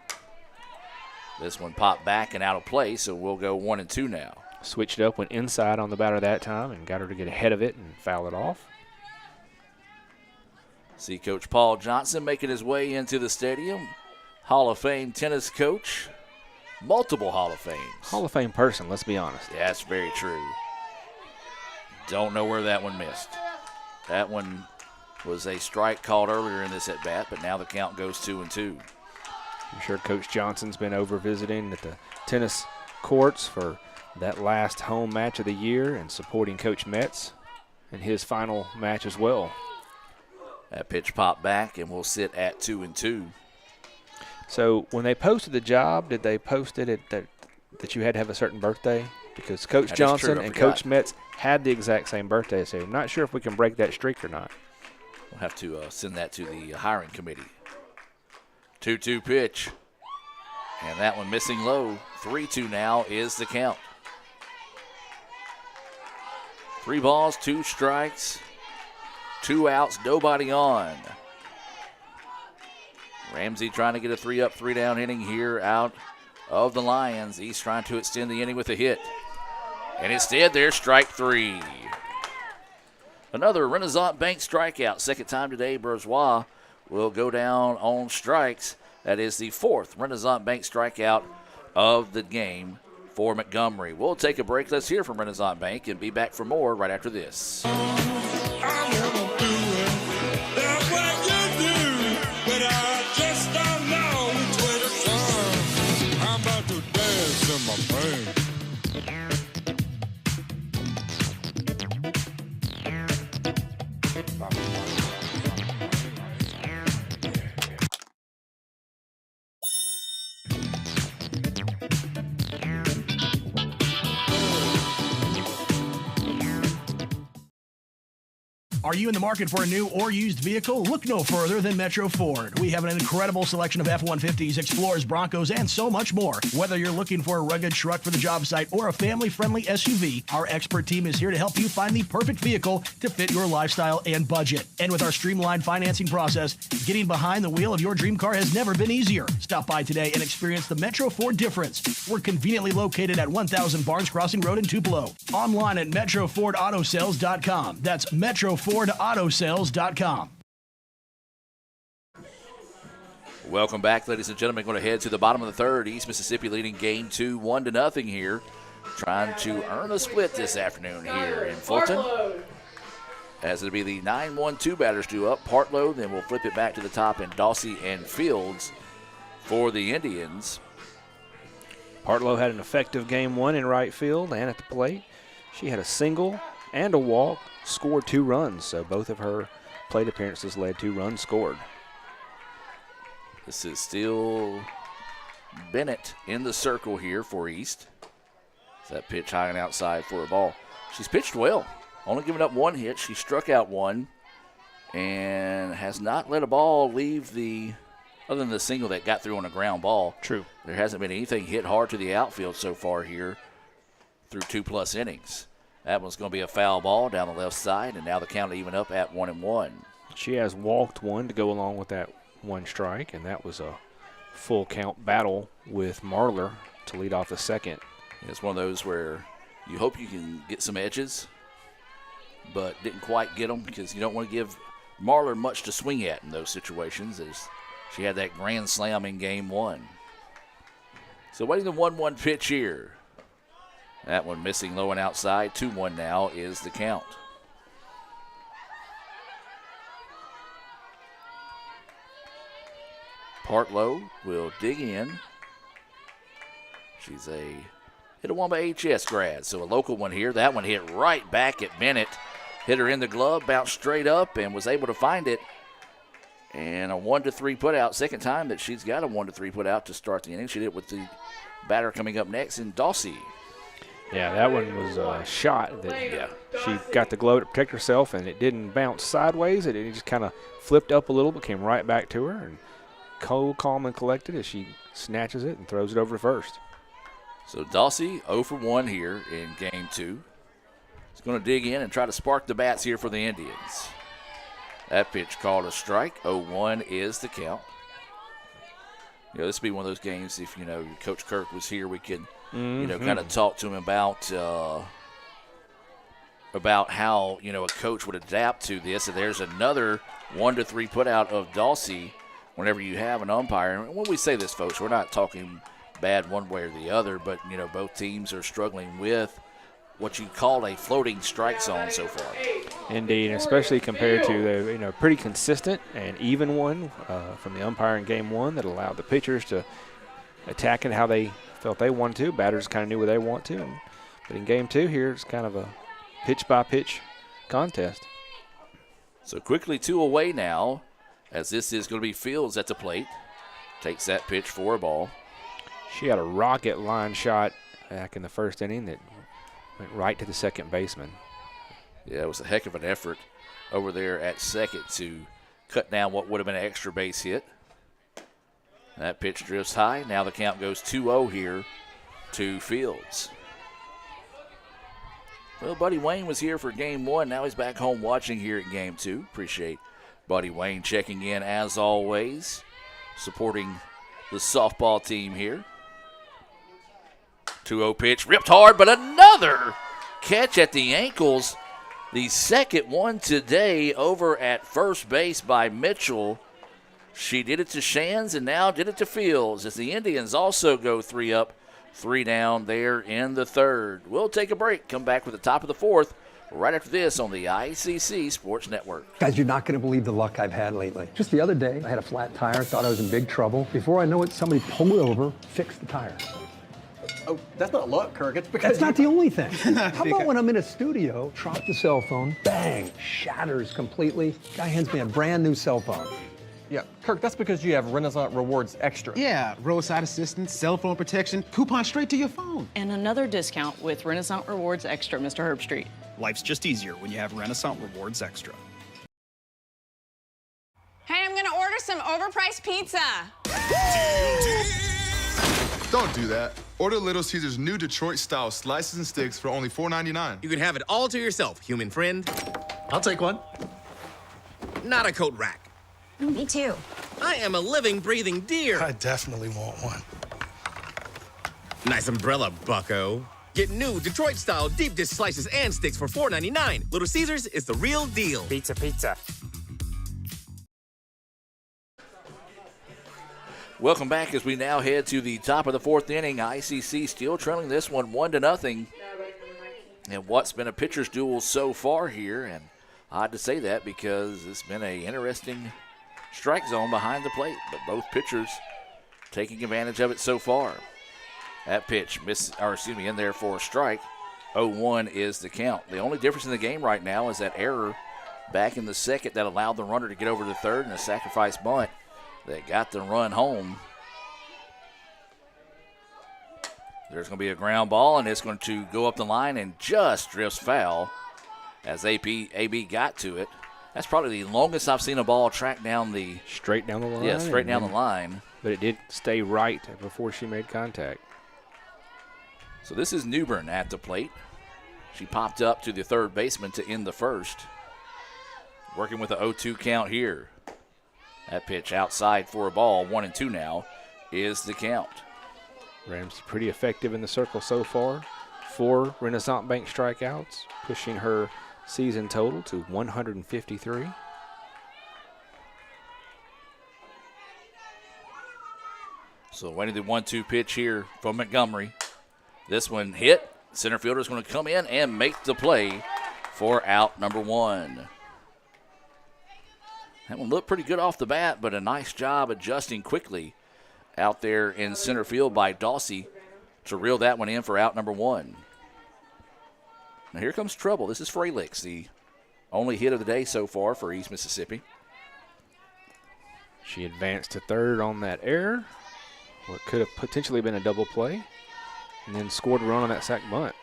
This one popped back and out of play, so we'll go 1-2 now. Switched up, went inside on the batter that time, and got her to get ahead of it and foul it off. See Coach Paul Johnson making his way into the stadium. Hall of Fame tennis coach. Multiple Hall of Fames. Hall of Fame person, let's be honest. Yeah, that's very true. Don't know where that one missed. That one was a strike called earlier in this at-bat, but now the count goes 2-2. I'm sure Coach Johnson's been over visiting at the tennis courts for that last home match of the year and supporting Coach Metz in his final match as well. That pitch popped back, and we'll sit at 2-2. So when they posted the job, did they post it that you had to have a certain birthday? Because Coach That is Johnson true, I and forgot. Coach Metz had the exact same birthday, so I'm not sure if we can break that streak or not. We'll have to send that to the hiring committee. 2-2 pitch. And that one missing low. 3-2 now is the count. 3 balls, 2 strikes, 2 outs, nobody on. Ramsey trying to get a 3-up, 3-down inning here out of the Lions. He's trying to extend the inning with a hit. And instead, there's strike 3. Another Renaissance Bank strikeout. Second time today, Bourgeois will go down on strikes. That is the 4th Renaissance Bank strikeout of the game for Montgomery. We'll take a break. Let's hear from Renaissance Bank and be back for more right after this. Are you in the market for a new or used vehicle? Look no further than Metro Ford. We have an incredible selection of F-150s, Explorers, Broncos, and so much more. Whether you're looking for a rugged truck for the job site or a family-friendly SUV, our expert team is here to help you find the perfect vehicle to fit your lifestyle and budget. And with our streamlined financing process, getting behind the wheel of your dream car has never been easier. Stop by today and experience the Metro Ford difference. We're conveniently located at 1000 Barnes Crossing Road in Tupelo. Online at MetroFordAutoSales.com. That's MetroFordAutoSales.com. Welcome back, ladies and gentlemen. Going to head to the bottom of the third. East Mississippi leading game 2, 1-0 here. Trying to earn a split this afternoon here in Fulton. As it'll be the 9-1-2 batters due up. Partlow, then we'll flip it back to the top, and Dawsey and Fields for the Indians. Partlow had an effective game 1 in right field and at the plate. She had a single and a walk, scored 2 runs, so both of her plate appearances led 2 runs scored. This is still Bennett in the circle here for East. That pitch high and outside for a ball. She's pitched well, only given up 1 hit. She struck out 1 and has not let a ball leave other than the single that got through on a ground ball. True. There hasn't been anything hit hard to the outfield so far here through 2+ innings. That one's going to be a foul ball down the left side, and now the count even up at 1-1. She has walked 1 to go along with that 1 strike, and that was a full count battle with Marler to lead off the second. It's one of those where you hope you can get some edges, but didn't quite get them because you don't want to give Marler much to swing at in those situations, as she had that grand slam in game 1. So waiting the 1-1 pitch here. That one missing low and outside. 2-1 now is the count. Partlow will dig in. She's a Itawamba HS grad, so a local one here. That one hit right back at Bennett. Hit her in the glove, bounced straight up, and was able to find it. And a 1-3 put out. Second time that she's got a 1-3 put out to start the inning. She did it with the batter coming up next in Dawsey. Yeah, that one was a shot that she got the glove to protect herself, and it didn't bounce sideways. It just kind of flipped up a little, but came right back to her. And cold, calm, and collected as she snatches it and throws it over to first. So Dawsey 0 for 1 here in game 2. He's going to dig in and try to spark the bats here for the Indians. That pitch called a strike. 0-1 is the count. This would be one of those games, if, Coach Kirk was here, we could, kind of talk to him about how, a coach would adapt to this. And there's another 1-3 put out of Dawsey whenever you have an umpire. And when we say this, folks, we're not talking bad one way or the other, but, both teams are struggling with what you call a floating strike zone so far. Indeed, especially compared to the pretty consistent and even one from the umpire in game 1 that allowed the pitchers to attack it how they felt they wanted to. Batters kind of knew where they want to. But in game 2 here, it's kind of a pitch-by-pitch contest. So quickly 2 away now, as this is going to be Fields at the plate. Takes that pitch for a ball. She had a rocket line shot back in the first inning that went right to the second baseman. Yeah, it was a heck of an effort over there at second to cut down what would have been an extra base hit. That pitch drifts high. Now the count goes 2-0 here to Fields. Well, Buddy Wayne was here for game 1. Now he's back home watching here at game 2. Appreciate Buddy Wayne checking in as always, supporting the softball team here. 2-0 pitch, ripped hard, but another catch at the ankles. The second one today over at first base by Mitchell. She did it to Shands and now did it to Fields as the Indians also go 3 up, 3 down there in the third. We'll take a break, come back with the top of the fourth right after this on the ICC Sports Network. Guys, you're not going to believe the luck I've had lately. Just the other day, I had a flat tire, thought I was in big trouble. Before I know it, somebody pulled it over, fixed the tire. Oh, that's not luck, Kirk. It's because That's not the only thing. How about when I'm in a studio, drop the cell phone, bang, shatters completely. Guy hands me a brand new cell phone. Yeah, Kirk, that's because you have Renaissance Rewards Extra. Yeah, roadside assistance, cell phone protection, coupon straight to your phone. And another discount with Renaissance Rewards Extra, Mr. Herbstreit. Life's just easier when you have Renaissance Rewards Extra. Hey, I'm gonna order some overpriced pizza. Don't do that. Order Little Caesars new Detroit-style slices and sticks for only $4.99. You can have it all to yourself, human friend. I'll take one. Not a coat rack. Me too. I am a living, breathing deer. I definitely want one. Nice umbrella, bucko. Get new Detroit-style deep dish slices and sticks for $4.99. Little Caesars is the real deal. Pizza, pizza. Welcome back as we now head to the top of the fourth inning. ICC still trailing this one 1-0. And what's been a pitcher's duel so far here, and odd to say that because it's been an interesting strike zone behind the plate, but both pitchers taking advantage of it so far. That pitch in there for a strike. 0-1 is the count. The only difference in the game right now is that error back in the second that allowed the runner to get over to third, and a sacrifice bunt that got the run home. There's going to be a ground ball, and it's going to go up the line and just drifts foul as AB got to it. That's probably the longest I've seen a ball track down the... Straight down the line? Yeah, straight down the line. But it did stay right before she made contact. So this is Newbern at the plate. She popped up to the third baseman to end the first. Working with an 0-2 count here. That pitch outside for a ball, 1-2 now, is the count. Ramsey pretty effective in the circle so far. 4 Renaissance Bank strikeouts, pushing her season total to 153. So waiting the 1-2 pitch here from Montgomery. This one hit. Center fielder is going to come in and make the play for out number 1. That one looked pretty good off the bat, but a nice job adjusting quickly out there in center field by Dawsey to reel that one in for out number 1. Now here comes trouble. This is Fralix, the only hit of the day so far for East Mississippi. She advanced to third on that error, what could have potentially been a double play, and then scored a run on that sac bunt.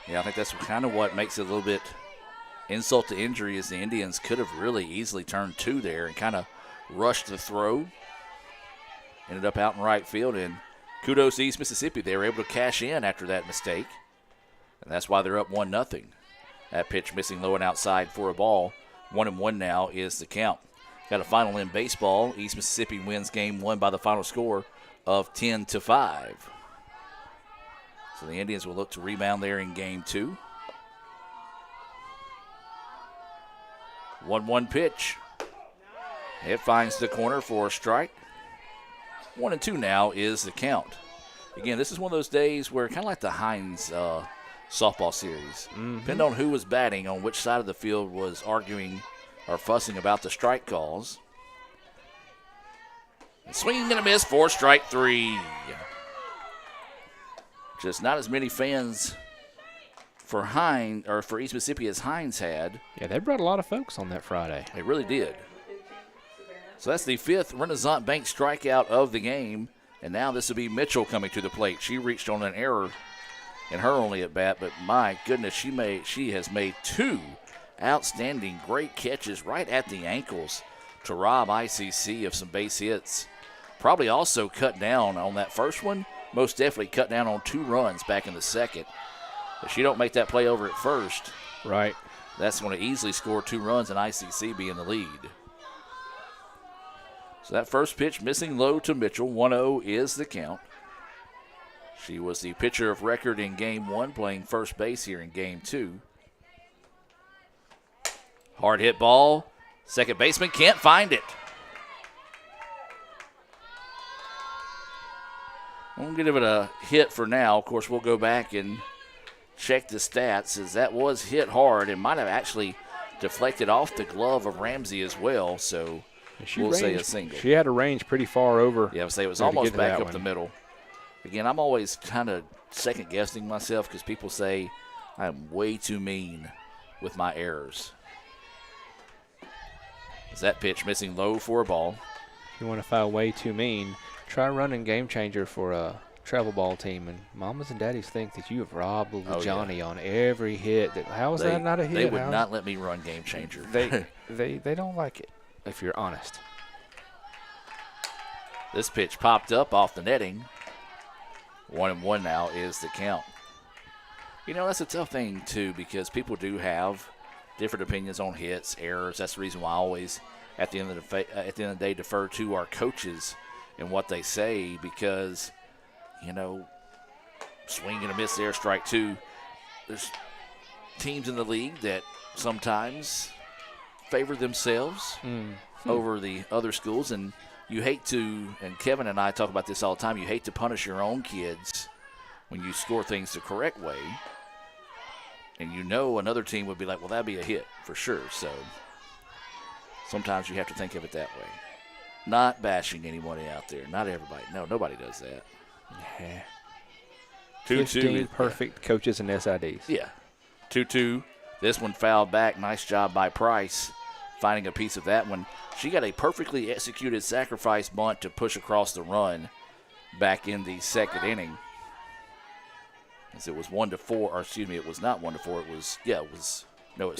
Yeah, I think that's kind of what makes it a little bit insult to injury, is the Indians could have really easily turned 2 there and kind of rushed the throw. Ended up out in right field, and kudos to East Mississippi. They were able to cash in after that mistake, and that's why they're up 1-0. That pitch missing low and outside for a ball. 1-1 now is the count. Got a final in baseball. East Mississippi wins game 1 by the final score of 10-5. So the Indians will look to rebound there in game 2. 1-1 pitch. It finds the corner for a strike. 1-2 now is the count. Again, this is one of those days where kind of like the Hines softball series. Depending on who was batting, on which side of the field was arguing or fussing about the strike calls. Swing and a miss for strike 3. Just not as many fans for East Mississippi as Hines had. Yeah, they brought a lot of folks on that Friday. They really did. So that's the 5th Renaissance Bank strikeout of the game. And now this will be Mitchell coming to the plate. She reached on an error in her only at bat, but my goodness, she has made 2 outstanding great catches right at the ankles to rob ICC of some base hits. Probably also cut down on that first one. Most definitely cut down on 2 runs back in the second. If she don't make that play over at first, right, that's going to easily score 2 runs and ICC be in the lead. So that first pitch missing low to Mitchell. 1-0 is the count. She was the pitcher of record in Game 1, playing first base here in Game 2. Hard hit ball. Second baseman can't find it. I'm going to give it a hit for now. Of course, we'll go back and check the stats, as that was hit hard and might have actually deflected off the glove of Ramsey as well. So we'll say a single. She had a range pretty far over. Yeah, I would say it was almost back up the middle. Again, I'm always kind of second-guessing myself because people say I'm way too mean with my errors. Is that pitch missing low for a ball? If you want to file way too mean, try running Game Changer for a travel ball team, and mamas and daddies think that you have robbed little Johnny on every hit. How is that not a hit? They would not let me run Game Changer. They don't like it, if you're honest. This pitch popped up off the netting. 1-1 now is the count. You know, that's a tough thing, too, because people do have different opinions on hits, errors. That's the reason why I always, at the end of the day, defer to our coaches and what they say, because, you know, swing and a miss there, strike 2. There's teams in the league that sometimes favor themselves over the other schools, and you hate to, and Kevin and I talk about this all the time, you hate to punish your own kids when you score things the correct way. And you know another team would be like, well, that'd be a hit for sure. So sometimes you have to think of it that way. Not bashing anybody out there. Not everybody. No, nobody does that. Yeah. 2-2. Perfect coaches and SIDs. Yeah. 2-2. This one fouled back. Nice job by Price finding a piece of that one. She got a perfectly executed sacrifice bunt to push across the run back in the second inning. As it was 1-4, or excuse me, it was not 1-4. It was, it's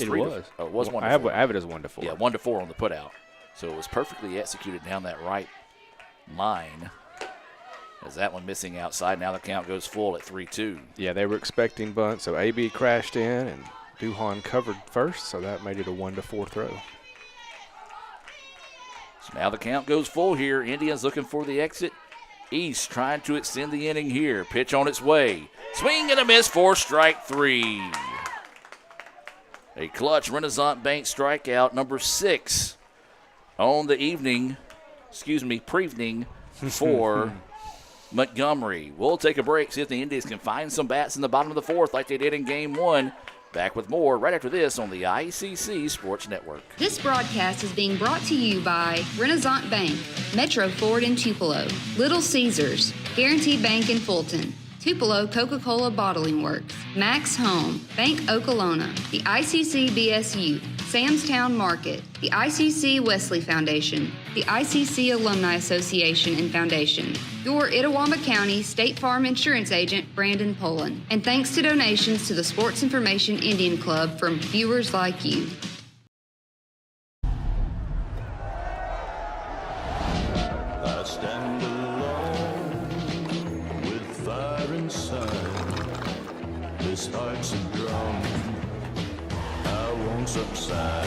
3. Oh, it was 1-4. I have it as 1-4. Yeah, 1-4 on the putout. So it was perfectly executed down that right line. As that one missing outside, now the count goes full at 3-2. Yeah, they were expecting bunt, so AB crashed in and Duhan covered first, so that made it a 1-4 throw. So now the count goes full here. Indians looking for the exit. East trying to extend the inning here. Pitch on its way. Swing and a miss for strike 3. A clutch Renaissance Bank strikeout, number 6 on the evening, pre-evening for Montgomery. We'll take a break, see if the Indians can find some bats in the bottom of the 4th like they did in Game 1. Back with more right after this on the ICC Sports Network. This broadcast is being brought to you by Renaissance Bank, Metro Ford in Tupelo, Little Caesars, Guaranteed Bank in Fulton, Tupelo Coca-Cola Bottling Works, Max Home, Bank Okolona, the ICC BSU, Samstown Market, the ICC Wesley Foundation, the ICC Alumni Association and Foundation, your Itawamba County State Farm Insurance Agent, Brandon Pullen, and thanks to donations to the Sports Information Indian Club from viewers like you. I stand alone with fire inside. This heart's a drum. I won't subside.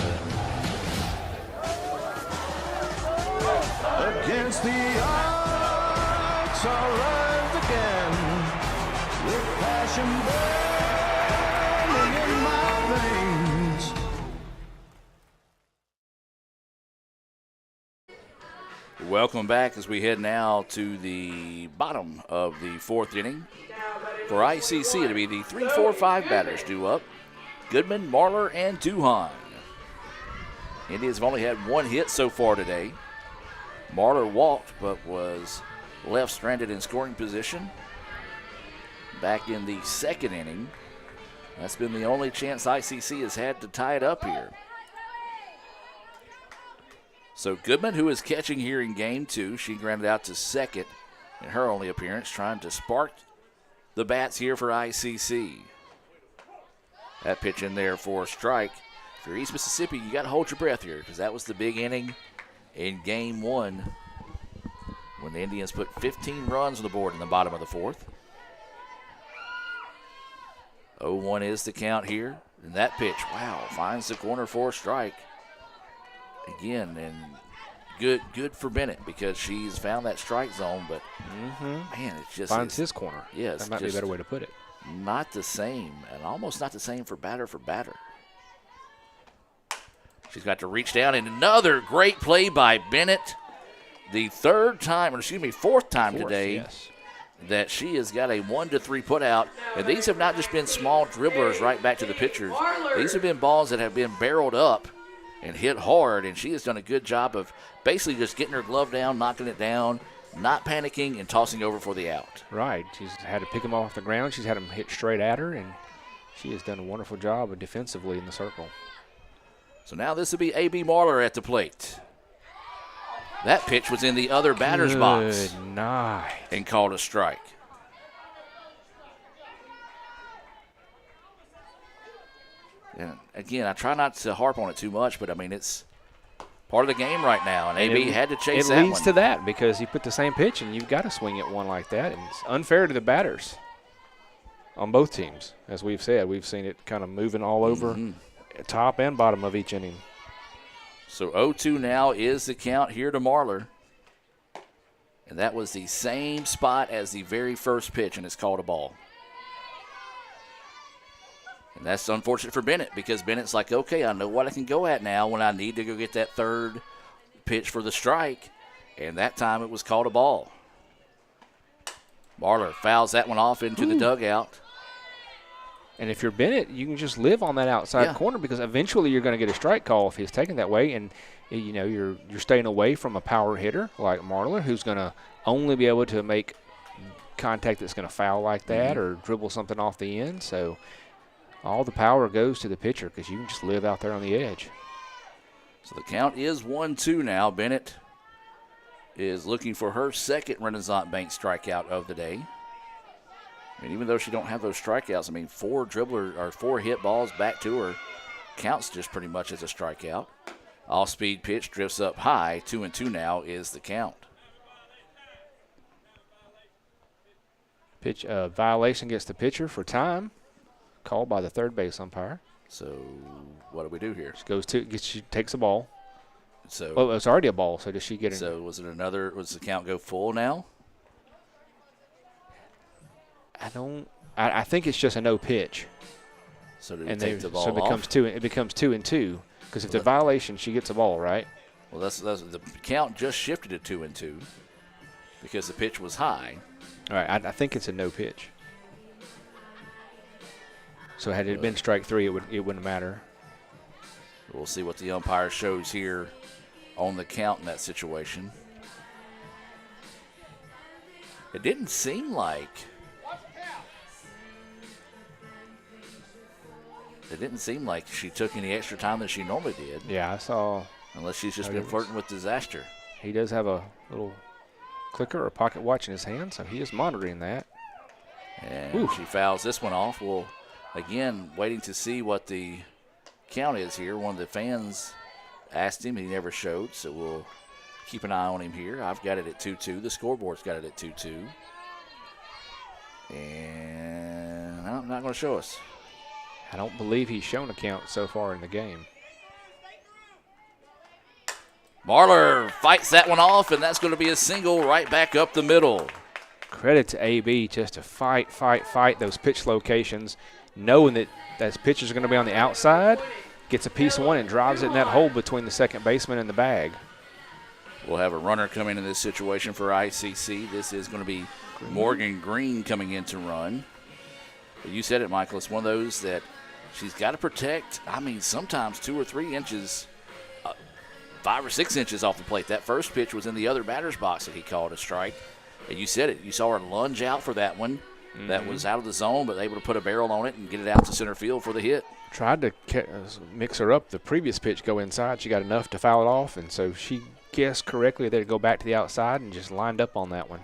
Against the odds, I'll rise again with passion burning in my veins. Welcome back as we head now to the bottom of the 4th inning. For ICC, it'll be the 3-4-5 batters due up. Goodman, Marlar, and Duhan. Indians have only had 1 hit so far today. Marlar walked but was left stranded in scoring position. back in the second inning. That's been the only chance ICC has had to tie it up here. So Goodman, who is catching here in game 2, she grounded out to second in her only appearance, trying to spark the bats here for ICC. That pitch in there for a strike. If you're East Mississippi, you got to hold your breath here because that was the big inning in game 1 when the Indians put 15 runs on the board in the bottom of the 4th. 0-1 is the count here. And that pitch, wow, finds the corner for a strike. Again, and good for Bennett because she's found that strike zone, but man, it's just finds his corner. Yes, that might be a better way to put it. Not the same, and almost not the same for batter. She's got to reach down, and another great play by Bennett. The fourth time today that she has got a 1-3 put out, and these have not just been small dribblers right back to the pitchers. These have been balls that have been barreled up and hit hard, and she has done a good job of basically just getting her glove down, knocking it down, not panicking, and tossing over for the out. Right. She's had to pick them off the ground. She's had them hit straight at her, and she has done a wonderful job of defensively in the circle. So now this will be A.B. Marler at the plate. That pitch was in the other batter's box. Good night. And called a strike. And again, I try not to harp on it too much, but I mean, it's part of the game right now, and A.B. had to chase that one. It leads to that because you put the same pitch and you've got to swing at one like that, and it's unfair to the batters on both teams. As we've said, we've seen it kind of moving all over top and bottom of each inning. So 0-2 now is the count here to Marler. And that was the same spot as the very first pitch, and it's called a ball. And that's unfortunate for Bennett because Bennett's like, okay, I know what I can go at now when I need to go get that third pitch for the strike. And that time it was called a ball. Marler fouls that one off into the dugout. And if you're Bennett, you can just live on that outside corner because eventually you're going to get a strike call if he's taken that way. And, you know, you're staying away from a power hitter like Marler who's going to only be able to make contact that's going to foul like that or dribble something off the end. So all the power goes to the pitcher because you can just live out there on the edge. So the count is 1-2 now. Bennett is looking for her second Renaissance Bank strikeout of the day. I mean, even though she don't have those strikeouts, I mean, 4 hit balls back to her counts just pretty much as a strikeout. Off-speed pitch drifts up high. 2-2 now is the count. Pitch violation against the pitcher for time, called by the third base umpire. So what do we do here? She takes a ball. So well, it's already a ball. So does she get it? So was the count go full now? I think it's just a no pitch. So did take the ball off? It becomes 2-2 because if the violation, she gets a ball, right? Well, that's the count just shifted to 2-2 because the pitch was high. All right, I think it's a no pitch. So had it been strike 3, it wouldn't matter. We'll see what the umpire shows here on the count in that situation. It didn't seem like she took any extra time than she normally did. Yeah, I saw. Unless she's just been flirting with disaster. He does have a little clicker or pocket watch in his hand, so he is monitoring that. And she fouls this one off. Well, again, waiting to see what the count is here. One of the fans asked him. He never showed, so we'll keep an eye on him here. I've got it at 2-2. The scoreboard's got it at 2-2. And I'm not going to show us. I don't believe he's shown a count so far in the game. Marler fights that one off, and that's going to be a single right back up the middle. Credit to A.B. just to fight those pitch locations, knowing that those pitches are going to be on the outside, gets a piece of one and drives it in that hole between the second baseman and the bag. We'll have a runner coming in this situation for ICC. This is going to be Morgan Green coming in to run. But you said it, Michael. It's one of those that she's got to protect. I mean, sometimes 2 or 3 inches, 5 or 6 inches off the plate. That first pitch was in the other batter's box that he called a strike. And you said it. You saw her lunge out for that one. that was out of the zone, but able to put a barrel on it and get it out to center field for the hit. Tried to mix her up. The previous pitch go inside. She got enough to foul it off, and so she guessed correctly that it'd go back to the outside and just lined up on that one.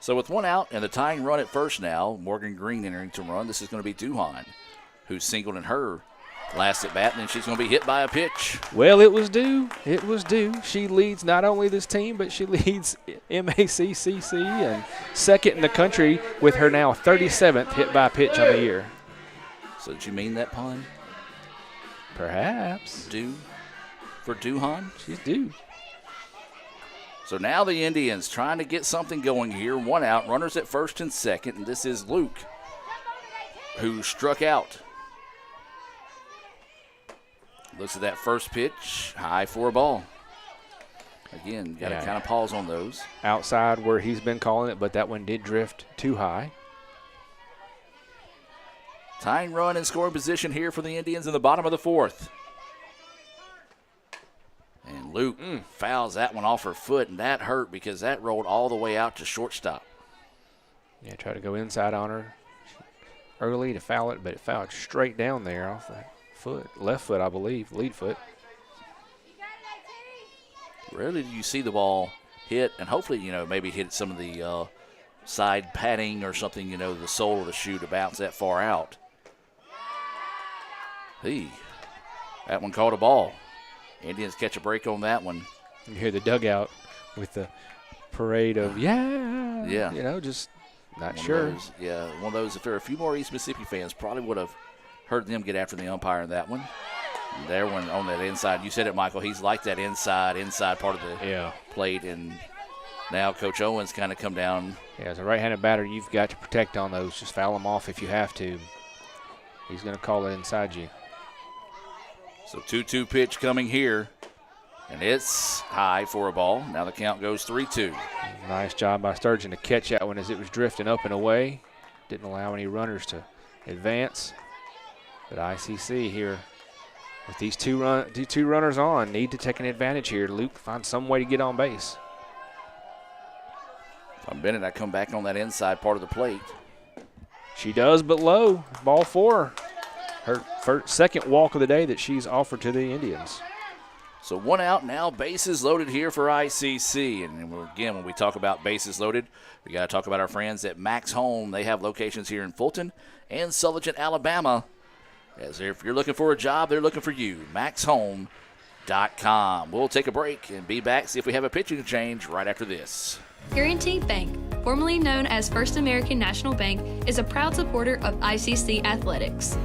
So with one out and the tying run at first now, Morgan Green entering to run. This is going to be Duhan, who's singled in her last at bat, and then she's going to be hit by a pitch. Well, it was due. It was due. She leads not only this team, but she leads MACCC and second in the country with her now 37th hit by pitch on the year. So did you mean that pun? Perhaps. Due for Duhan? She's due. So now the Indians trying to get something going here. One out, runners at first and second, and this is Luke, who struck out. Looks at that first pitch, high for a ball. Again, got to kind of pause on those. Outside where he's been calling it, but that one did drift too high. Tying run in scoring position here for the Indians in the bottom of the fourth. And Luke fouls that one off her foot, and that hurt because that rolled all the way out to shortstop. Yeah, try to go inside on her early to foul it, but it fouled straight down there off that foot. Left foot, I believe, lead foot. Rarely do you see the ball hit, and hopefully, maybe hit some of the side padding or something, the sole of the shoe to bounce that far out. That one caught a ball. Indians catch a break on that one. You hear the dugout with the parade of, just not sure. One of those, if there were a few more East Mississippi fans, probably would have heard them get after the umpire in that one. And there one on that inside. You said it, Michael. He's like that inside part of the plate. And now Coach Owens kind of come down. Yeah, as a right-handed batter, you've got to protect on those. Just foul them off if you have to. He's going to call it inside you. So 2-2 pitch coming here, and it's high for a ball. Now the count goes 3-2. Nice job by Sturgeon to catch that one as it was drifting up and away. Didn't allow any runners to advance. But ICC here with these two runners on need to take an advantage here. Luke finds some way to get on base. If I'm Bennett, I come back on that inside part of the plate. She does, but low. Ball 4. Her second walk of the day that she's offered to the Indians. So one out now, bases loaded here for ICC. And again, when we talk about bases loaded, we got to talk about our friends at Max Home. They have locations here in Fulton and Sulligent, Alabama. As if you're looking for a job, they're looking for you. MaxHome.com. We'll take a break and be back, see if we have a pitching change right after this. Guaranty Bank, formerly known as First American National Bank, is a proud supporter of ICC athletics.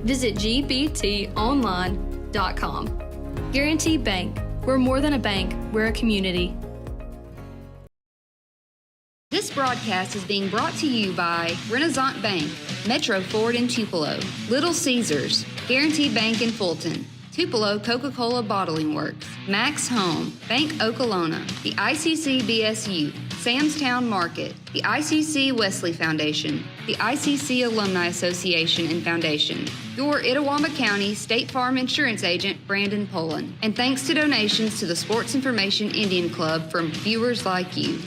Visit gbtonline.com. Guaranty Bank. We're more than a bank, we're a community. This broadcast is being brought to you by Renaissance Bank, Metro Ford in Tupelo, Little Caesars, Guaranty Bank in Fulton, Tupelo Coca-Cola Bottling Works, Max Home, Bank Okolona, the ICC BSU, Samstown Market, the ICC Wesley Foundation, the ICC Alumni Association and Foundation, your Itawamba County State Farm Insurance Agent, Brandon Poland, and thanks to donations to the Sports Information Indian Club from viewers like you.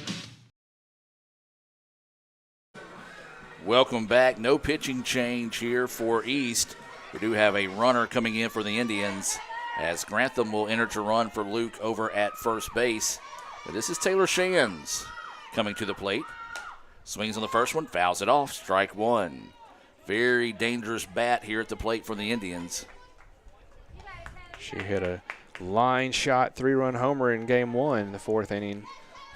Welcome back. No pitching change here for East. We do have a runner coming in for the Indians as Grantham will enter to run for Luke over at first base. But this is Taylor Shands coming to the plate. Swings on the first one, fouls it off, strike one. Very dangerous bat here at the plate for the Indians. She hit a line shot 3-run homer in game 1, the 4th inning.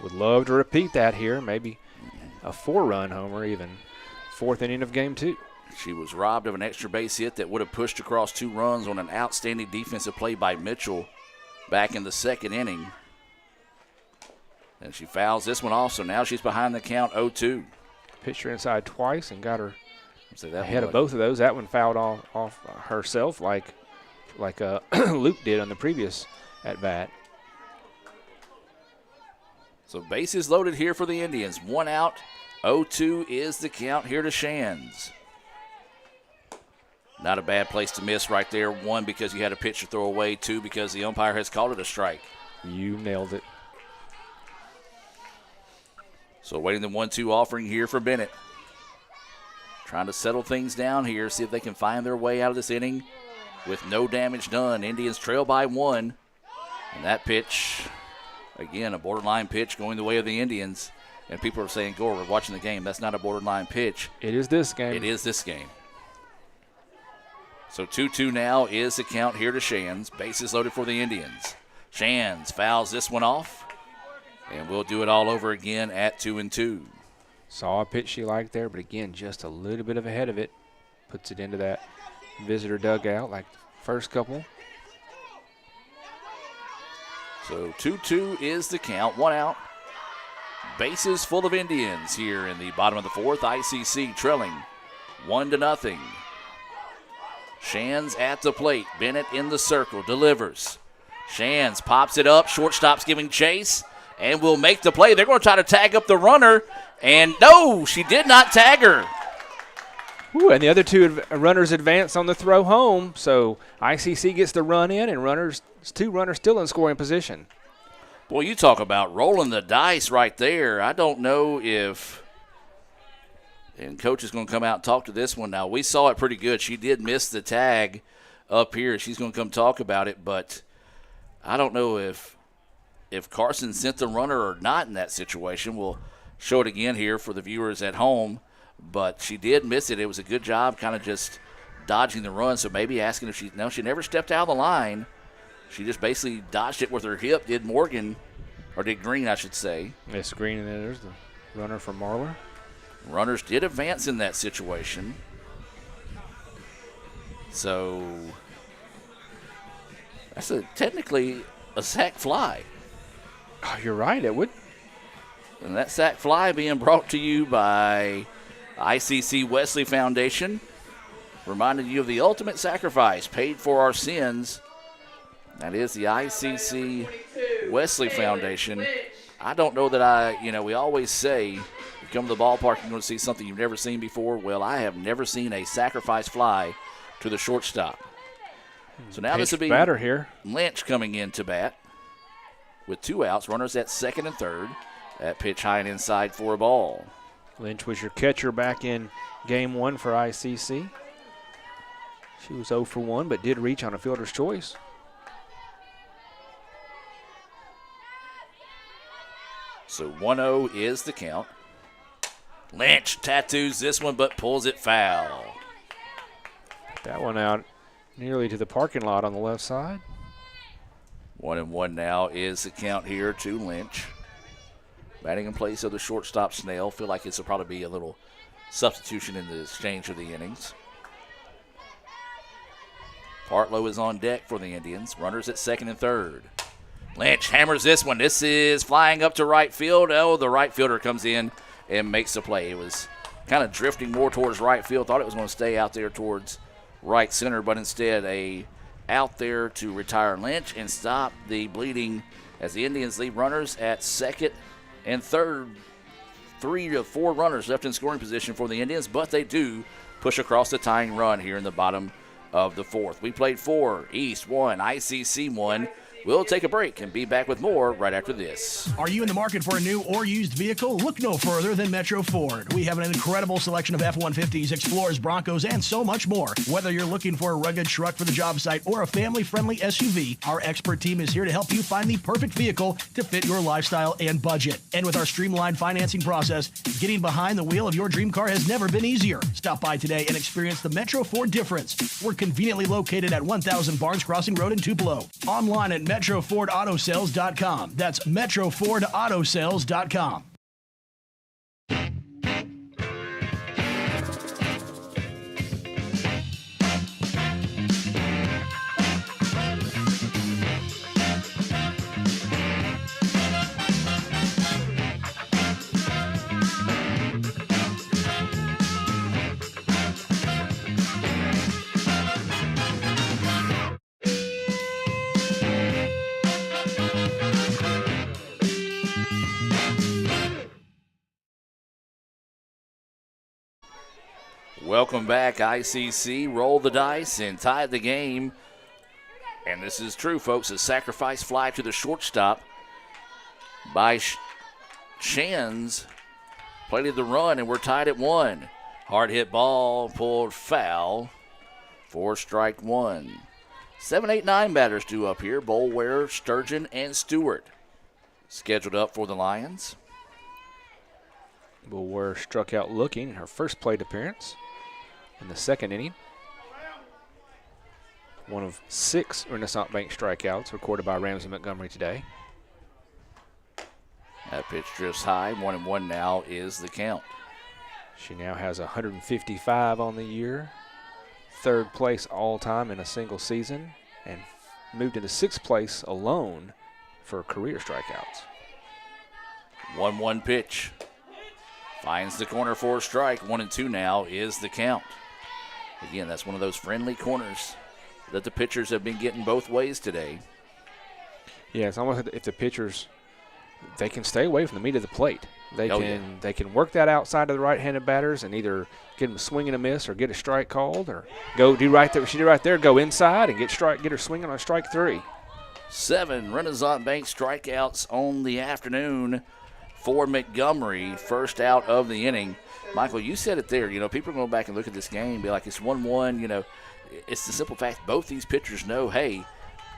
Would love to repeat that here, maybe a 4-run homer even. 4th inning of game 2. She was robbed of an extra base hit that would have pushed across 2 runs on an outstanding defensive play by Mitchell back in the 2nd inning. And she fouls this one off, so now she's behind the count 0-2. Pitched her inside twice and got her that ahead of both of those. That one fouled off herself like Luke did on the previous at-bat. So bases loaded here for the Indians. 1 out, 0-2 is the count here to Shands. Not a bad place to miss right there. 1, because you had a pitch to throw away. 2, because the umpire has called it a strike. You nailed it. So waiting the 1-2 offering here for Bennett. trying to settle things down here, see if they can find their way out of this inning with no damage done. Indians trail by 1. And that pitch, again, a borderline pitch going the way of the Indians. And people are saying, Gore, we're watching the game. That's not a borderline pitch. It is this game. It is this game. So 2-2 now is the count here to Shands. Bases loaded for the Indians. Shands fouls this one off. And we'll do it all over again at 2-2. Saw a pitch she liked there, but again, just a little bit ahead of it. Puts it into that visitor dugout like the first couple. So 2-2 is the count. 1 out. Bases full of Indians here in the bottom of the 4th. ICC trailing 1-0. Shands at the plate. Bennett in the circle. Delivers. Shands pops it up. Shortstop's giving chase and will make the play. They're going to try to tag up the runner. And no, she did not tag her. Ooh, and the other 2 runners advance on the throw home. So ICC gets the run in, and 2 runners still in scoring position. Boy, you talk about rolling the dice right there. I don't know if, and Coach is going to come out and talk to this one now. We saw it pretty good. She did miss the tag up here. She's going to come talk about it, but I don't know if Carson sent the runner or not in that situation. We'll show it again here for the viewers at home, but she did miss it. It was a good job kind of just dodging the run, so maybe asking if she never stepped out of the line. She just basically dodged it with her hip, did Morgan, or did Green, I should say. Yes, Green, and there's the runner from Marler. Runners did advance in that situation. So that's technically a sac fly. Oh, you're right, it would. And that sac fly being brought to you by ICC Wesley Foundation, reminding you of the ultimate sacrifice paid for our sins. That is the ICC Wesley Foundation. I don't know that we always say, you come to the ballpark, you're going to see something you've never seen before. Well, I have never seen a sacrifice fly to the shortstop. So now this will be batter here. Lynch coming in to bat with 2 outs, runners at 2nd and 3rd. That pitch high and inside for a ball. Lynch was your catcher back in game 1 for ICC. She was 0 for 1, but did reach on a fielder's choice. So 1-0 is the count. Lynch tattoos this one, but pulls it foul. That one out nearly to the parking lot on the left side. 1-1 now is the count here to Lynch. Batting in place of the shortstop Snell. Feel like this will probably be a little substitution in the exchange of the innings. Partlow is on deck for the Indians. Runners at 2nd and 3rd. Lynch hammers this one. This is flying up to right field. Oh, the right fielder comes in and makes the play. It was kind of drifting more towards right field. Thought it was going to stay out there towards right center, but instead a out there to retire Lynch and stop the bleeding as the Indians leave runners at 2nd and 3rd. 3 to 4 runners left in scoring position for the Indians, but they do push across the tying run here in the bottom of the 4th. We played 4, East 1, ICC 1. We'll take a break and be back with more right after this. Are you in the market for a new or used vehicle? Look no further than Metro Ford. We have an incredible selection of F-150s, Explorers, Broncos, and so much more. Whether you're looking for a rugged truck for the job site or a family-friendly SUV, our expert team is here to help you find the perfect vehicle to fit your lifestyle and budget. And with our streamlined financing process, getting behind the wheel of your dream car has never been easier. Stop by today and experience the Metro Ford difference. We're conveniently located at 1000 Barnes Crossing Road in Tupelo. Online at MetroFordAutoSales.com. That's MetroFordAutoSales.com. Welcome back, ICC. Roll the dice and tie the game. And this is true, folks. A sacrifice fly to the shortstop by Shands. Plated the run, and we're tied at 1. Hard hit ball, pulled foul for strike one. 7, 8, 9 batters due up here. Boulware, Sturgeon, and Stewart scheduled up for the Lions. Boulware struck out looking in her first plate appearance in the second inning. One of 6 Renaissance Bank strikeouts recorded by Ramsey Montgomery today. That pitch drifts high. 1-1 now is the count. She now has 155 on the year. Third place all-time in a single season, and moved into 6th place alone for career strikeouts. 1-1 pitch. Finds the corner for a strike. 1-2 now is the count. Again, that's one of those friendly corners that the pitchers have been getting both ways today. Yeah, it's almost if the pitchers, they can stay away from the meat of the plate. They can work that outside of the right-handed batters and either get them swing and a miss or get a strike called, or go do right there. She did right there. Go inside and get her swinging on strike 3. 7 Renaissance Bank strikeouts on the afternoon for Montgomery. First out of the inning. Michael, you said it there. You know, people are going back and look at this game and be like, it's 1-1. You know, it's the simple fact both these pitchers know, hey,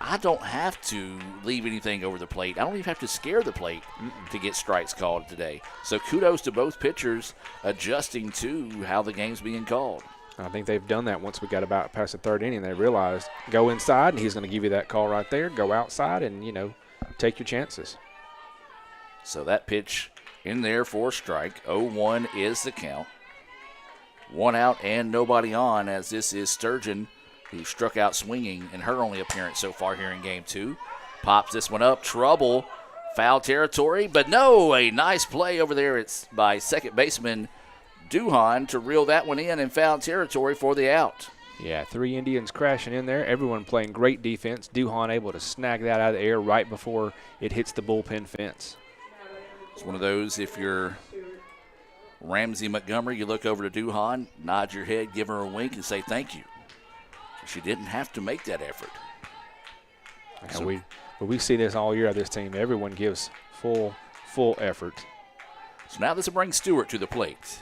I don't have to leave anything over the plate. I don't even have to scare the plate to get strikes called today. So kudos to both pitchers adjusting to how the game's being called. I think they've done that once we got about past the third inning. They realized go inside, and he's going to give you that call right there. Go outside and, you know, take your chances. So that pitch in there for a strike. 0-1 is the count. 1 out and nobody on, as this is Sturgeon, who struck out swinging in her only appearance so far here in game 2. Pops this one up. Trouble. Foul territory. But no, a nice play over there. It's by second baseman Duhan to reel that one in foul territory for the out. Yeah, 3 Indians crashing in there. Everyone playing great defense. Duhan able to snag that out of the air right before it hits the bullpen fence. It's one of those, if you're Ramsey Montgomery, you look over to Duhan, nod your head, give her a wink, and say thank you. She didn't have to make that effort. Yeah, we see this all year of this team. Everyone gives full effort. So now this will bring Stewart to the plate.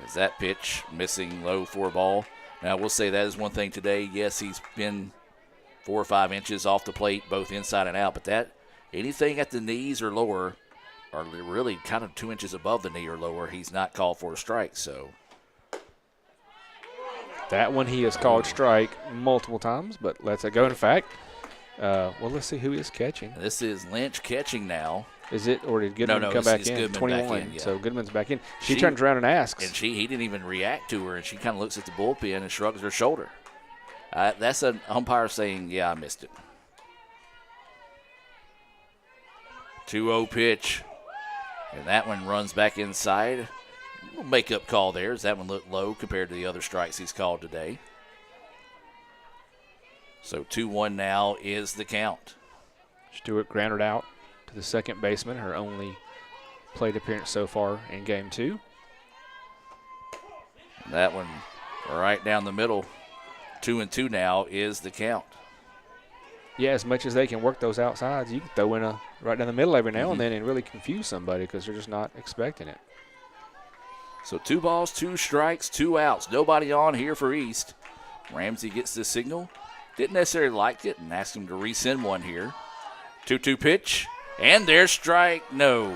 As that pitch missing low for a ball. Now we'll say that is one thing today. Yes, he's been 4 or 5 inches off the plate, both inside and out. But that anything at the knees or lower, or really kind of 2 inches above the knee or lower, he's not called for a strike. So. That one he has called strike multiple times, but lets it go. In fact, let's see who is catching. This is Lynch catching now. Is it, or did Goodman come back in? 21. Back in, yeah. So Goodman's back in. She turns around and asks. And he didn't even react to her, and she kind of looks at the bullpen and shrugs her shoulder. That's an umpire saying, yeah, I missed it. 2-0 pitch. And that one runs back inside. A little make-up call there, as that one looked low compared to the other strikes he's called today. So 2-1 now is the count. Stewart grounded out to the second baseman, her only plate appearance so far in game 2. And that one right down the middle. 2-2 now is the count. Yeah, as much as they can work those outsides, you can throw in a right down the middle every now and then and really confuse somebody because they're just not expecting it. So 2 balls, 2 strikes, 2 outs. Nobody on here for East. Ramsey gets the signal. Didn't necessarily like it and asked him to resend one here. 2-2 pitch. And there's strike. No.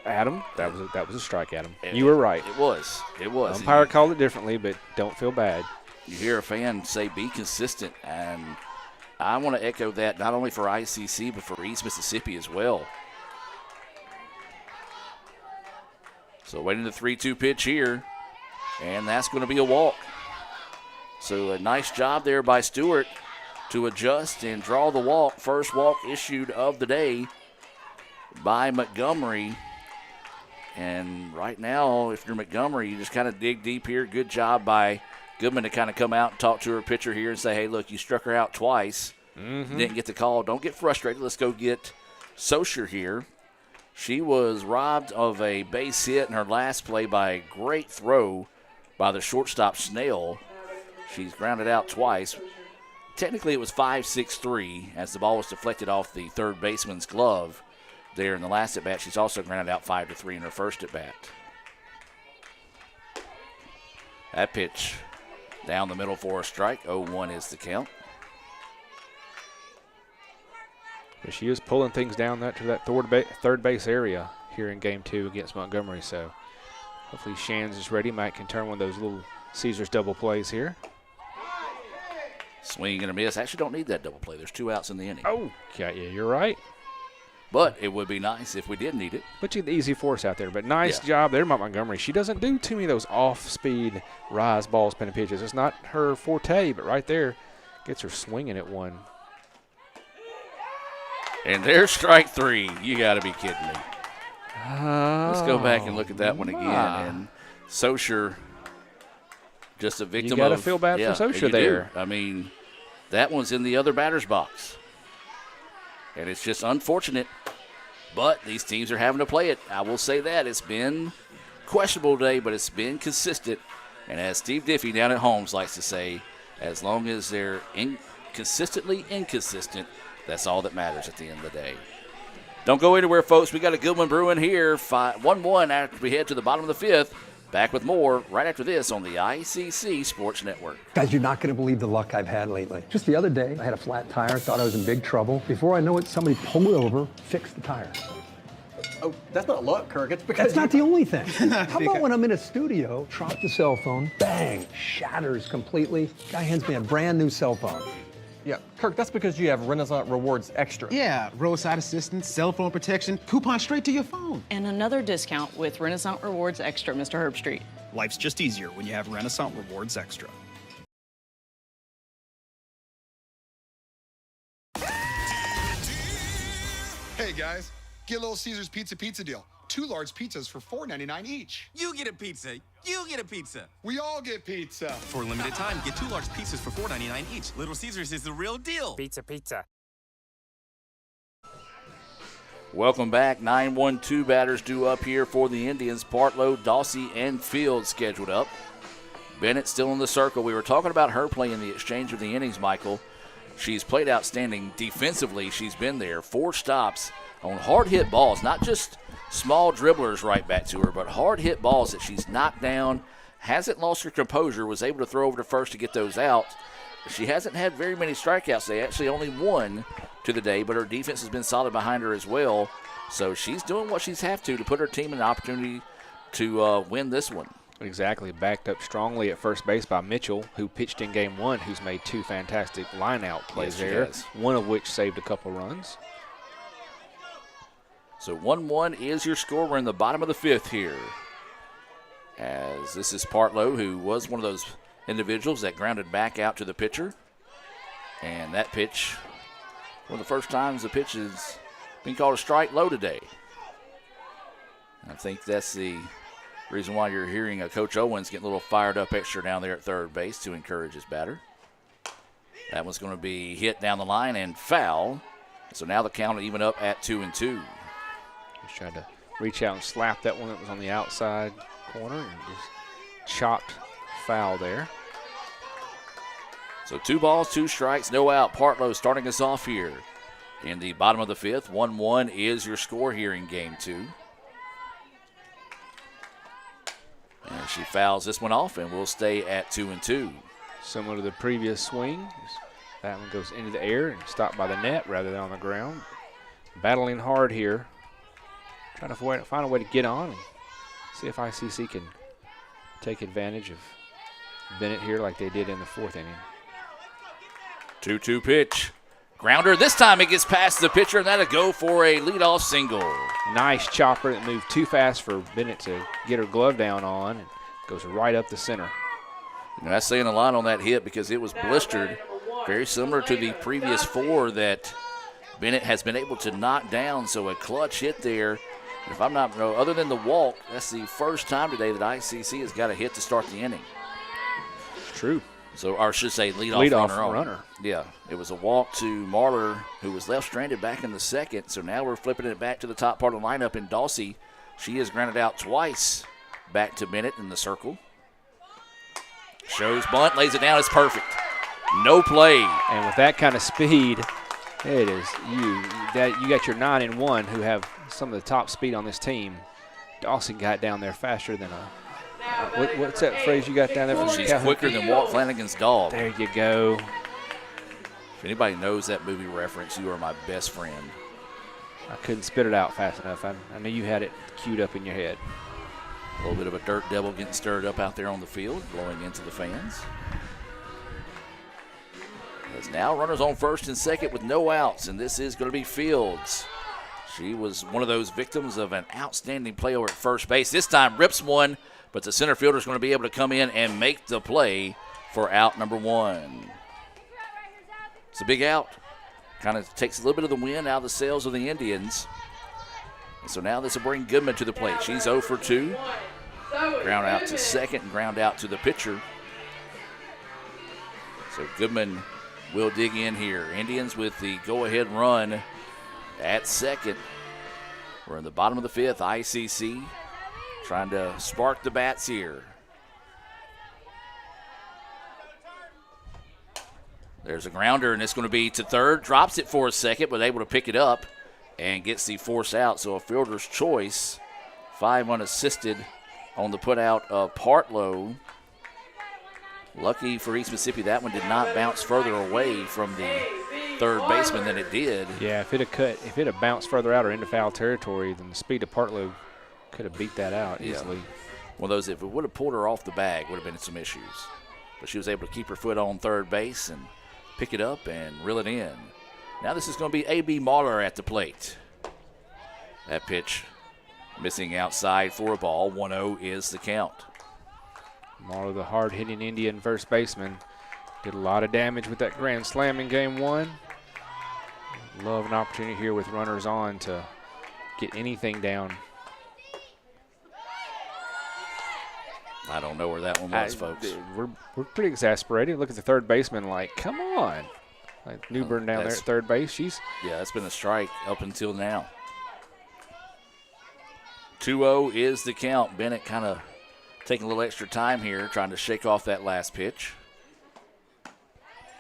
Adam, that was a strike, Adam. You were right. It was. Umpire called it differently, but don't feel bad. You hear a fan say be consistent, and I want to echo that not only for ICC but for East Mississippi as well. So waiting the 3-2 pitch here, and that's going to be a walk. So a nice job there by Stewart to adjust and draw the walk. First walk issued of the day by Montgomery. And right now, if you're Montgomery, you just kind of dig deep here. Good job by Goodman to kind of come out and talk to her pitcher here and say, hey, look, you struck her out twice. Didn't get the call. Don't get frustrated. Let's go get Socher here. She was robbed of a base hit in her last play by a great throw by the shortstop Snell. She's grounded out twice. Technically, it was 5-6-3 as the ball was deflected off the third baseman's glove there in the last at-bat. She's also grounded out 5-3 in her first at-bat. That pitch down the middle for a strike. 0-1 is the count. But she is pulling things down to that third base area here in game 2 against Montgomery. So hopefully Shands is ready. Mike can turn one of those little Caesars double plays here. Swing and a miss. Actually don't need that double play. There's 2 outs in the inning. Oh, yeah, you're right. But it would be nice if we did need it. But you get the easy force out there. But nice job there by Montgomery. She doesn't do too many of those off-speed rise balls, spinning pitches. It's not her forte, but right there gets her swinging at one. And there's strike 3. You got to be kidding me. Let's go back and look at that one again. And Socher, just a victim of. You got to feel bad for Socher there. I mean, that one's in the other batter's box. And it's just unfortunate. But these teams are having to play it. I will say that. It's been questionable today, but it's been consistent. And as Steve Diffie down at Holmes likes to say, as long as they're consistently inconsistent, that's all that matters at the end of the day. Don't go anywhere, folks. We got a good one brewing here. 1-1 after we head to the bottom of the 5th. Back with more right after this on the ICC Sports Network. Guys, you're not going to believe the luck I've had lately. Just the other day, I had a flat tire, thought I was in big trouble. Before I know it, somebody pulled it over, fixed the tire. Oh, that's not luck, Kirk. It's because That's not the only thing. How about when I'm in a studio, drop the cell phone, bang, shatters completely. Guy hands me a brand new cell phone. Yeah, Kirk, that's because you have Renaissance Rewards Extra. Yeah, roadside assistance, cell phone protection, coupon straight to your phone. And another discount with Renaissance Rewards Extra, Mr. Herbstreit. Life's just easier when you have Renaissance Rewards Extra. Hey guys, get Little Caesars pizza deal. 2 large pizzas for $4.99 each. You get a pizza. You get a pizza. We all get pizza. For a limited time, get 2 large pizzas for $4.99 each. Little Caesars is the real deal. Pizza. Welcome back. 9-1-2 batters due up here for the Indians. Partlow, Dawsey, and Fields scheduled up. Bennett still in the circle. We were talking about her play in the exchange of the innings, Michael. She's played outstanding defensively. She's been there. 4 stops on hard-hit balls, not just small dribblers right back to her, but hard-hit balls that she's knocked down, hasn't lost her composure, was able to throw over to first to get those out. She hasn't had very many strikeouts. They actually only 1 to the day, but her defense has been solid behind her as well. So she's doing what she's have to put her team in an opportunity to win this one. Exactly. Backed up strongly at first base by Mitchell, who pitched in game 1, who's made 2 fantastic line-out plays there, one of which saved a couple runs. So 1-1 is your score. We're in the bottom of the 5th here. As this is Partlow, who was one of those individuals that grounded back out to the pitcher. And that pitch, one of the first times the pitch has been called a strike low today. I think that's the reason why you're hearing Coach Owens getting a little fired up extra down there at third base to encourage his batter. That one's going to be hit down the line and foul. So now the count even up at 2-2. Just tried to reach out and slap that one that was on the outside corner and just chopped foul there. So 2 balls, 2 strikes, no out. Partlow starting us off here in the bottom of the 5th. 1-1 is your score here in game 2. And she fouls this one off, and we'll stay at 2-2. Similar to the previous swing, that one goes into the air and stopped by the net rather than on the ground. Battling hard here, trying to find a way to get on and see if ICC can take advantage of Bennett here like they did in the 4th inning. 2-2 pitch. Grounder. This time it gets past the pitcher, and that'll go for a leadoff single. Nice chopper that moved too fast for Bennett to get her glove down on and goes right up the center. And that's saying a lot on that hit because it was blistered, very similar to the previous 4 that Bennett has been able to knock down. So a clutch hit there. If I'm not wrong, other than the walk, that's the first time today that ICC has got a hit to start the inning. It's true. So, or I should say leadoff runner. Yeah, it was a walk to Marler, who was left stranded back in the 2nd. So now we're flipping it back to the top part of the lineup. And Dawsey, she is grounded out twice back to Bennett in the circle. Shows bunt, lays it down. It's perfect. No play. And with that kind of speed, it is you got your 9-1 who have some of the top speed on this team. Dawson got down there faster than a What's that phrase you got down there? She's quicker than Walt Flanagan's dog. There you go. If anybody knows that movie reference, you are my best friend. I couldn't spit it out fast enough. I knew you had it queued up in your head. A little bit of a dirt devil getting stirred up out there on the field, blowing into the fans. As now runners on first and second with no outs, and this is going to be Fields. She was one of those victims of an outstanding play over at first base. This time rips one, but the center fielder is going to be able to come in and make the play for out number one. It's a big out. Kind of takes a little bit of the wind out of the sails of the Indians. And so now this will bring Goodman to the plate. She's 0 for 2. Ground out to second and ground out to the pitcher. So Goodman will dig in here. Indians with the go-ahead run at second. We're in the bottom of the fifth. ICC trying to spark the bats here. There's a grounder, and it's going to be to third. Drops it for a second, but able to pick it up and gets the force out. So a fielder's choice. 5 unassisted on the putout of Partlow. Lucky for East Mississippi, that one did not bounce further away from the third baseman than it did. Yeah, if it had bounced further out or into foul territory, then the speed of Partlow could have beat that out easily. One of those, if it would have pulled her off the bag, would have been some issues. But she was able to keep her foot on third base and pick it up and reel it in. Now this is going to be A.B. Mahler at the plate. That pitch missing outside for a ball. 1-0 is the count. Mahler, the hard-hitting Indian first baseman, did a lot of damage with that grand slam in game one. Love an opportunity here with runners on to get anything down. I don't know where that one was, folks. We're pretty exasperated. Look at the third baseman like, come on. Like Newburn down there at third base. Yeah, that's been a strike up until now. 2-0 is the count. Bennett kind of taking a little extra time here, trying to shake off that last pitch.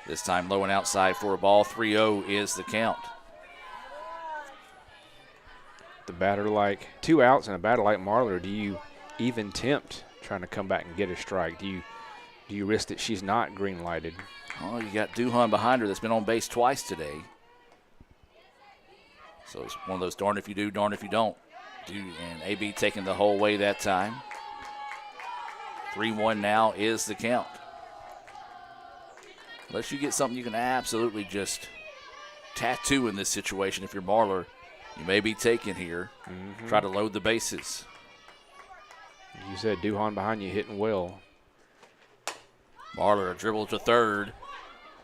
This time low and outside for a ball. 3-0 is the count. The batter like 2 outs and a batter like Marler, do you even tempt trying to come back and get a strike? Do you risk that she's not green lighted? Oh, you got Duhan behind her that's been on base twice today. So it's one of those darn if you do, darn if you don't. And AB taking the whole way that time. 3-1 now is the count. Unless you get something you can absolutely just tattoo in this situation, if you're Marler, you may be taken here. Mm-hmm. Try to load the bases. You said Duhan behind you hitting well. Marler dribble to third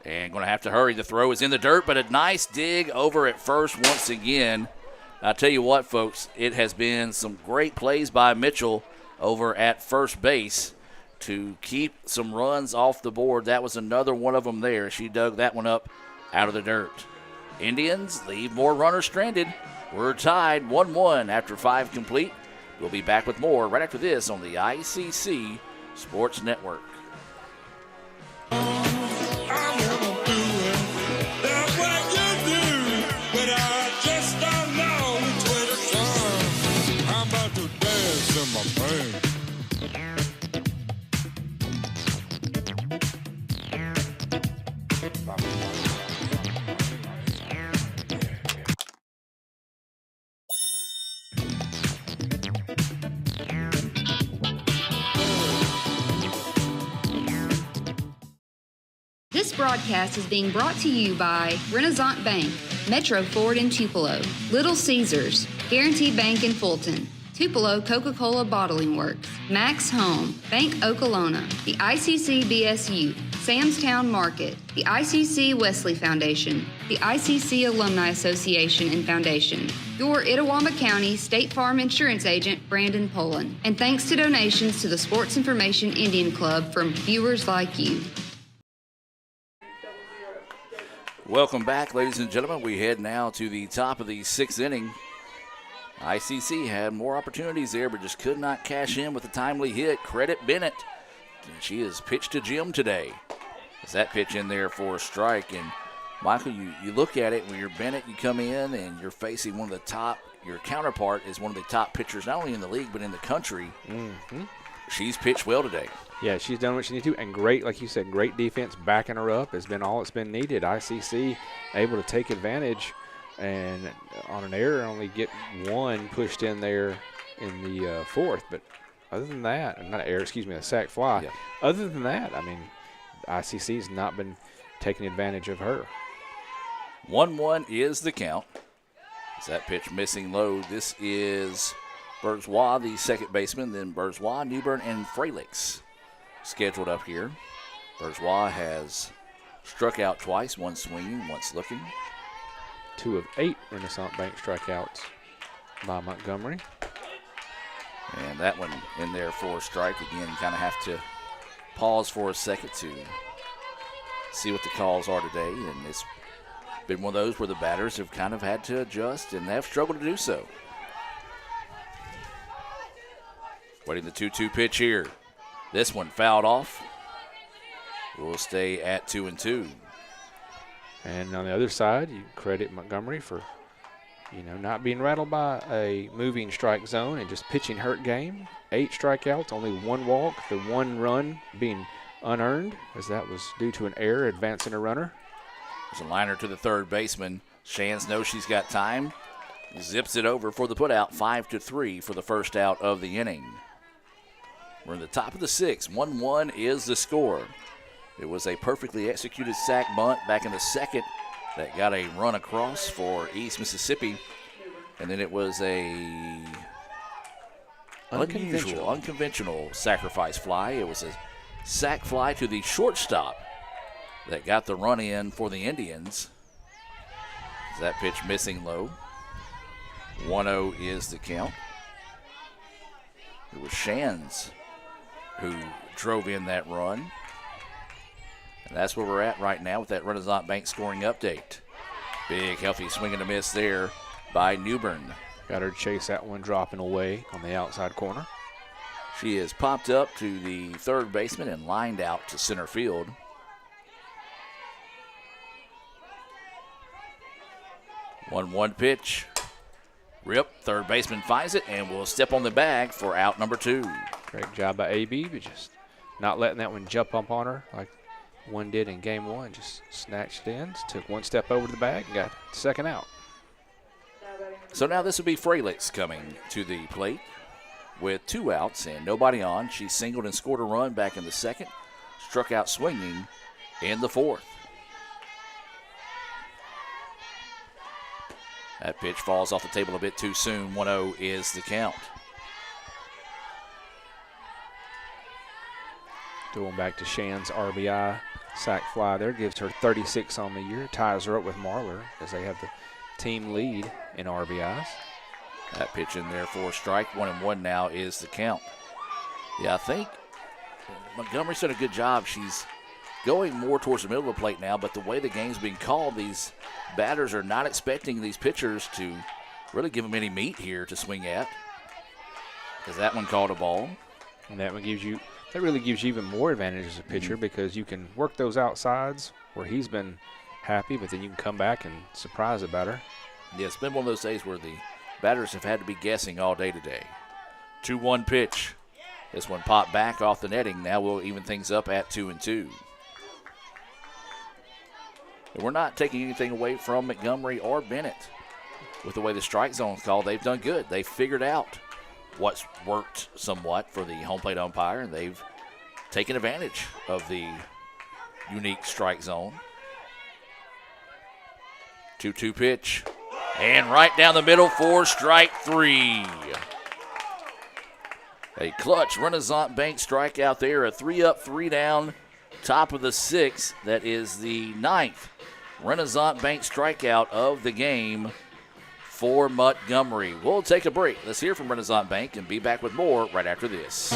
and going to have to hurry. The throw is in the dirt, but a nice dig over at first once again. I tell you what, folks, it has been some great plays by Mitchell over at first base to keep some runs off the board. That was another one of them there. She dug that one up out of the dirt. Indians leave more runners stranded. We're tied 1-1 after 5 complete. We'll be back with more right after this on the ICC Sports Network. This broadcast is being brought to you by Renaissance Bank, Metro Ford in Tupelo, Little Caesars, Guaranteed Bank in Fulton, Tupelo Coca-Cola Bottling Works, Max Home, Bank Okolona, the ICC BSU, Samstown Market, the ICC Wesley Foundation, the ICC Alumni Association and Foundation, your Itawamba County State Farm Insurance Agent, Brandon Poland, and thanks to donations to the Sports Information Indian Club from viewers like you. Welcome back, ladies and gentlemen. We head now to the top of the 6th inning. ICC had more opportunities there, but just could not cash in with a timely hit. Credit Bennett. She has pitched to Jim today. Is that pitch in there for a strike? And, Michael, you look at it, when you're Bennett, you come in and you're facing one of the top, your counterpart is one of the top pitchers, not only in the league, but in the country. Mm-hmm. she's pitched well today. Yeah, she's done what she needs to, and great, like you said, great defense backing her up has been all that's been needed. ICC able to take advantage and on an error only get one pushed in there in the fourth. But other than that, not an error, excuse me, a sac fly. Yeah. Other than that, I mean, ICC's not been taking advantage of her. 1-1 is the count. Is that pitch missing low? This is Bourgeois, the second baseman, then Bourgeois, Newbern, and Fralix scheduled up here. Bourgeois has struck out twice, one swinging, once looking. 2 of 8 Renaissance Bank strikeouts by Montgomery. And that one in there for a strike. Again, kind of have to pause for a second to see what the calls are today. And it's been one of those where the batters have kind of had to adjust and have struggled to do so. Waiting the 2-2 pitch here. This one fouled off. We'll stay at 2-2. And on the other side, you credit Montgomery for, not being rattled by a moving strike zone and just pitching hurt game. 8 strikeouts, only 1 walk, the 1 run being unearned, as that was due to an error advancing a runner. There's a liner to the third baseman. Shands knows she's got time. Zips it over for the putout, 5-3 for the first out of the inning. We're in the top of the 6th. 1-1 is the score. It was a perfectly executed sac bunt back in the second that got a run across for East Mississippi. And then it was a unconventional sacrifice fly. It was a sac fly to the shortstop that got the run in for the Indians. That pitch missing low. 1-0 is the count. It was Shands who drove in that run. And that's where we're at right now with that Renaissance Bank scoring update. Big, healthy swing and a miss there by Newbern. Got her to chase that one dropping away on the outside corner. She is popped up to the third baseman and lined out to center field. 1-1 pitch. Rip, third baseman finds it and will step on the bag for out number 2. Great job by AB, but just not letting that one jump up on her like one did in game 1. Just snatched it in, took 1 step over to the bag and got the second out. So now this will be Fralix coming to the plate with 2 outs and nobody on. She singled and scored a run back in the second, struck out swinging in the fourth. That pitch falls off the table a bit too soon. 1-0 is the count. Going back to Shan's RBI sac fly there. Gives her 36 on the year. Ties her up with Marlar as they have the team lead in RBIs. That pitch in there for a strike. 1-1 now is the count. Yeah, I think Montgomery's done a good job. She's going more towards the middle of the plate now, but the way the game's being called, these batters are not expecting these pitchers to really give them any meat here to swing at. Is that one called a ball? And that really gives you even more advantage as a pitcher because you can work those outsides where he's been happy, but then you can come back and surprise the batter. Yeah, it's been one of those days where the batters have had to be guessing all day today. 2-1 pitch. This one popped back off the netting. Now we'll even things up at 2-2. And we're not taking anything away from Montgomery or Bennett. With the way the strike zone's called, they've done good. They've figured out what's worked somewhat for the home plate umpire, and they've taken advantage of the unique strike zone. 2-2 pitch. And right down the middle for strike 3. A clutch Renaissance Bank strikeout there. A 3-up, 3-down, top of the 6th. That is the 9th Renaissance Bank strikeout of the game for Montgomery. We'll take a break. Let's hear from Renaissance Bank and be back with more right after this.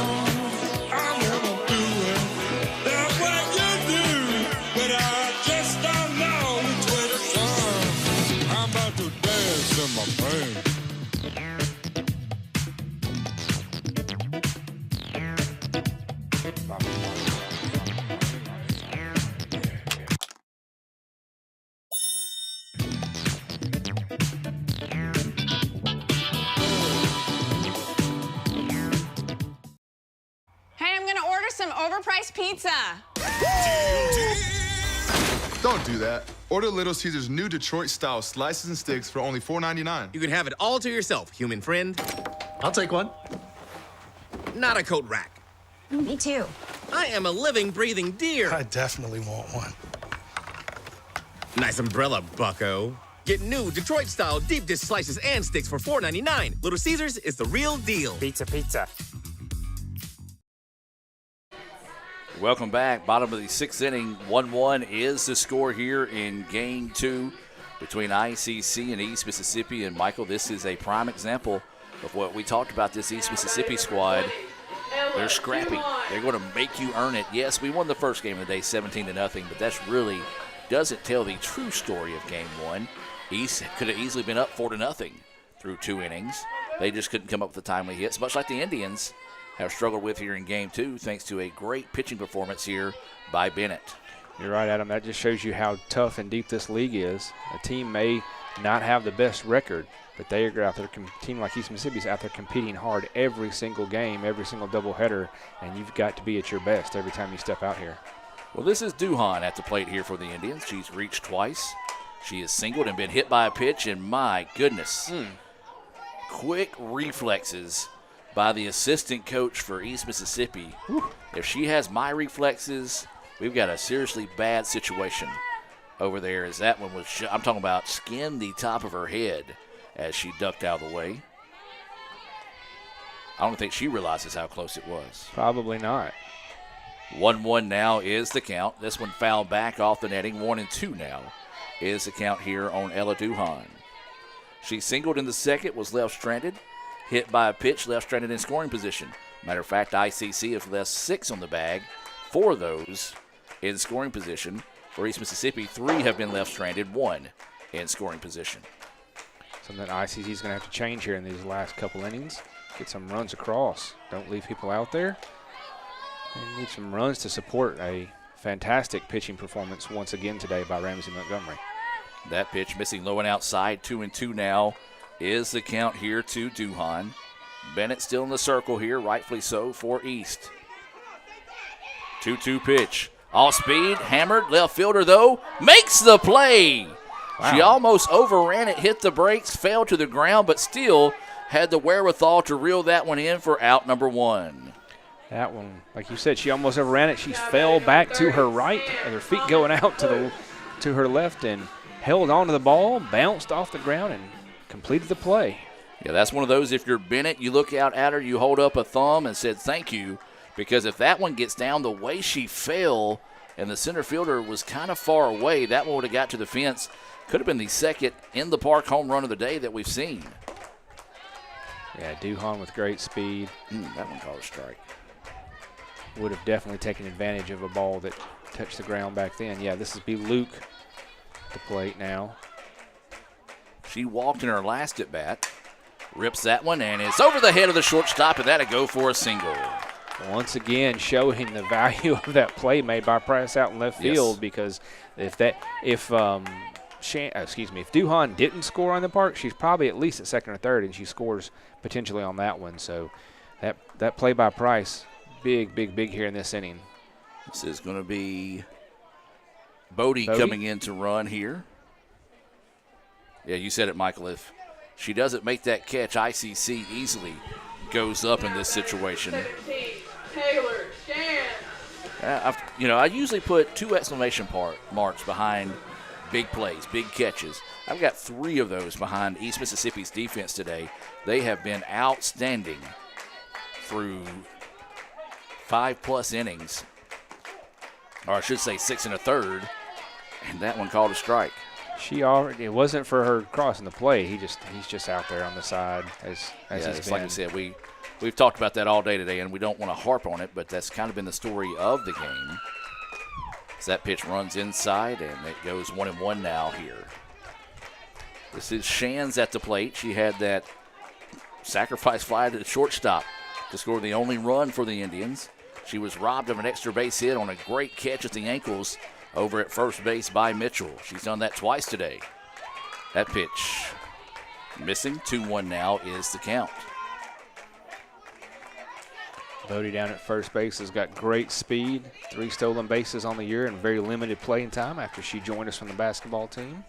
overpriced pizza. Don't do that. Order Little Caesars new Detroit-style slices and sticks for only $4.99. You can have it all to yourself, human friend. I'll take one. Not a coat rack. Me too. I am a living, breathing deer. I definitely want one. Nice umbrella, bucko. Get new Detroit-style deep dish slices and sticks for $4.99. Little Caesars is the real deal. Pizza, pizza. Welcome back. Bottom of the sixth inning. 1-1 is the score here in Game 2 between ICC and East Mississippi. And, Michael, this is a prime example of what we talked about, this East Mississippi squad. They're scrappy. They're going to make you earn it. Yes, we won the first game of the day 17-0, but that's really doesn't tell the true story of Game 1. East could have easily been up 4-0 through 2 innings. They just couldn't come up with the timely hits, much like the Indians have struggled with here in Game 2, thanks to a great pitching performance here by Bennett. You're right, Adam. That just shows you how tough and deep this league is. A team may not have the best record, but they are out there. A team like East Mississippi is out there competing hard every single game, every single doubleheader, and you've got to be at your best every time you step out here. Well, this is Duhan at the plate here for the Indians. She's reached twice. She has singled and been hit by a pitch, and my goodness, quick reflexes by the assistant coach for East Mississippi. If she has my reflexes, we've got a seriously bad situation over there, as that one was, I'm talking about skinned the top of her head as she ducked out of the way. I don't think she realizes how close it was. Probably not. 1-1 now is the count. This one fouled back off the netting. 1-2 now is the count here on Ella Duhan. She singled in the second, was left stranded. Hit by a pitch, left stranded in scoring position. Matter of fact, ICC has left 6 on the bag. 4 of those in scoring position. For East Mississippi, 3 have been left stranded, 1 in scoring position. Something that ICC is going to have to change here in these last couple innings. Get some runs across. Don't leave people out there. And need some runs to support a fantastic pitching performance once again today by Ramsey Montgomery. That pitch missing low and outside. 2-2 now is the count here to Duhan. Bennett still in the circle here, rightfully so for East. 2-2 pitch. All speed, hammered. Left fielder, though, makes the play. Wow. She almost overran it, hit the brakes, fell to the ground, but still had the wherewithal to reel that one in for out number 1. That one, like you said, she almost overran it. She fell back to her right, and her feet going out to her left, and held onto the ball, bounced off the ground, and completed the play. Yeah, that's one of those, if you're Bennett, you look out at her, you hold up a thumb and said thank you, because if that one gets down the way she fell and the center fielder was kind of far away, that one would have got to the fence. Could have been the second in the park home run of the day that we've seen. Yeah, Duhan with great speed. That one called a strike. Would have definitely taken advantage of a ball that touched the ground back then. Yeah, this is B. Luke at the plate now. She walked in her last at bat. Rips that one, and it's over the head of the shortstop, and that'll go for a single. Once again, showing the value of that play made by Price out in left field, because if Duhan didn't score on the park, she's probably at least at second or third, and she scores potentially on that one. So that play by Price, big here in this inning. This is going to be Bodie coming in to run here. Yeah, you said it, Michael. If she doesn't make that catch, ICC easily goes up in this situation. Taylor, stand. I usually put 2 exclamation marks behind big plays, big catches. I've got 3 of those behind East Mississippi's defense today. They have been outstanding through 5+ innings, or I should say 6 1/3, and that one called a strike. It wasn't for her crossing the plate. He's just out there on the side as he's been. Like I said, we've talked about that all day today, and we don't want to harp on it, but that's kind of been the story of the game. As that pitch runs inside, and it goes 1-1 now here. This is Shands at the plate. She had that sacrifice fly to the shortstop to score the only run for the Indians. She was robbed of an extra base hit on a great catch at the ankles over at first base by Mitchell. She's done that twice today. That pitch missing. 2-1 now is the count. Bodie down at first base has got great speed, 3 stolen bases on the year and very limited playing time after she joined us from the basketball team.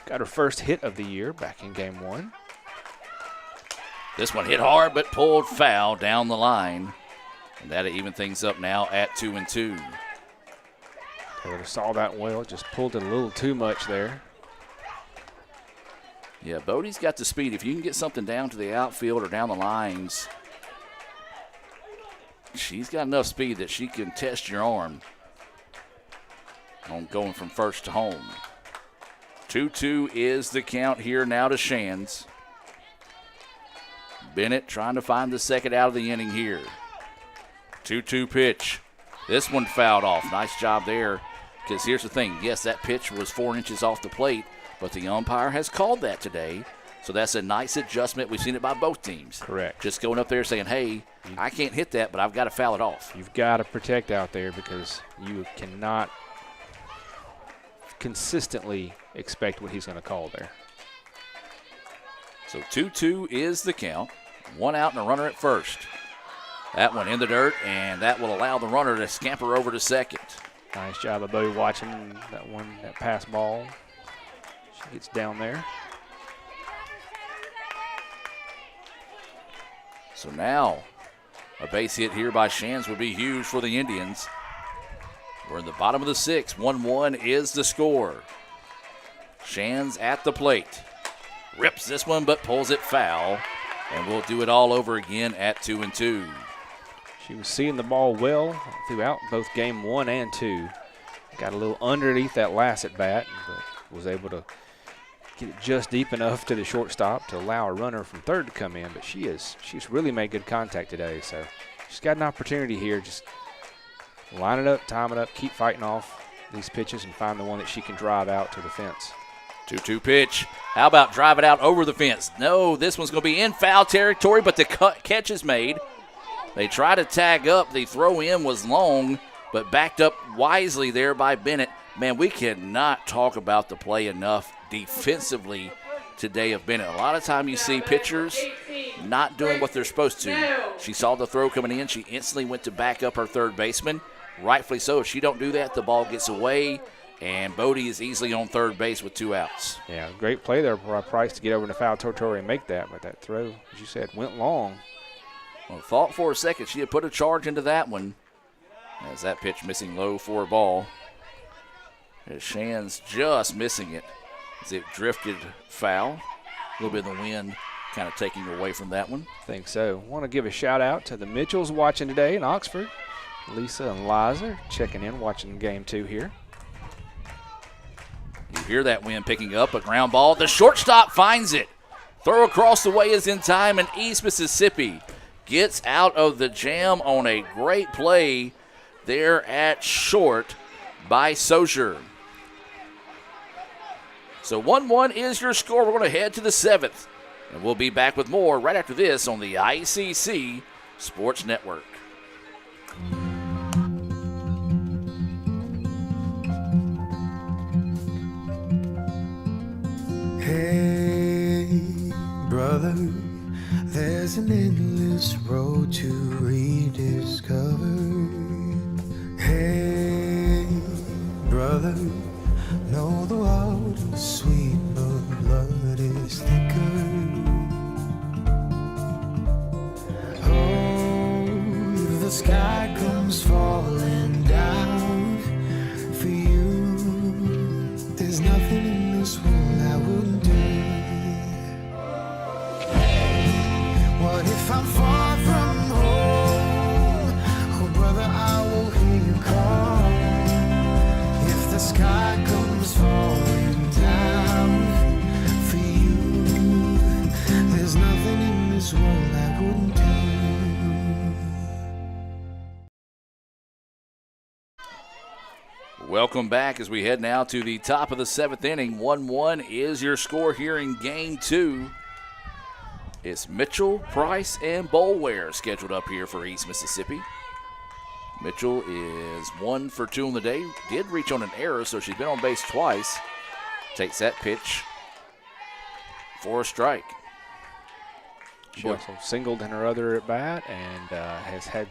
Got her first hit of the year back in game 1. This one hit hard but pulled foul down the line. And that'll even things up now at 2-2. Taylor saw that well, just pulled it a little too much there. Yeah, Bodie's got the speed. If you can get something down to the outfield or down the lines, she's got enough speed that she can test your arm on going from first to home. 2-2 is the count here now to Shands. Bennett trying to find the second out of the inning here. 2-2 pitch. This one fouled off. Nice job there. Because here's the thing. Yes, that pitch was 4 inches off the plate, but the umpire has called that today. So that's a nice adjustment. We've seen it by both teams. Correct. Just going up there saying, hey, I can't hit that, but I've got to foul it off. You've got to protect out there because you cannot consistently expect what he's going to call there. So 2-2 is the count. 1 out and a runner at first. That one in the dirt, and that will allow the runner to scamper over to second. Nice job of Bodie watching that pass ball. She gets down there. So now a base hit here by Shands would be huge for the Indians. We're in the bottom of the 6th. 1-1 is the score. Shands at the plate. Rips this one but pulls it foul. And we'll do it all over again at 2-2. She was seeing the ball well throughout both game 1 and 2. Got a little underneath that last at bat, but was able to get it just deep enough to the shortstop to allow a runner from third to come in. But she's really made good contact today. So she's got an opportunity here. Just line it up, time it up, keep fighting off these pitches and find the one that she can drive out to the fence. 2-2 pitch. How about drive it out over the fence? No, this one's going to be in foul territory, but the catch is made. They try to tag up. The throw in was long, but backed up wisely there by Bennett. Man, we cannot talk about the play enough defensively today of Bennett. A lot of time you see pitchers not doing what they're supposed to. She saw the throw coming in. She instantly went to back up her third baseman. Rightfully so. If she don't do that, the ball gets away, and Bodie is easily on third base with 2 outs. Yeah, great play there for Price to get over in the foul territory and make that, but that throw, as you said, went long. Well, thought for a second she had put a charge into that one. As that pitch missing low for a ball. As Shands just missing it as it drifted foul. A little bit of the wind kind of taking away from that one. I think so. Want to give a shout out to the Mitchells watching today in Oxford. Lisa and Liza checking in, watching game 2 here. You hear that wind picking up a ground ball. The shortstop finds it. Throw across the way is in time, and East Mississippi gets out of the jam on a great play there at short by Sozier. So 1-1 is your score. We're going to head to the 7th, and we'll be back with more right after this on the ICC Sports Network. Hey, brother, there's an endless road to rediscover. Hey, brother, know the water's sweet, but blood is thicker. Oh, the sky comes falling down for you. There's nothing in this world I wouldn't do. What if I'm far from home? Oh, brother, I will hear you call. If the sky comes falling down for you, there's nothing in this world I wouldn't do. Welcome back as we head now to the top of the 7th inning. 1-1 is your score here in game 2. It's Mitchell, Price, and Boulware scheduled up here for East Mississippi. Mitchell is 1 for 2 on the day. Did reach on an error, so she's been on base twice. Takes that pitch for a strike. She also singled in her other at bat and has had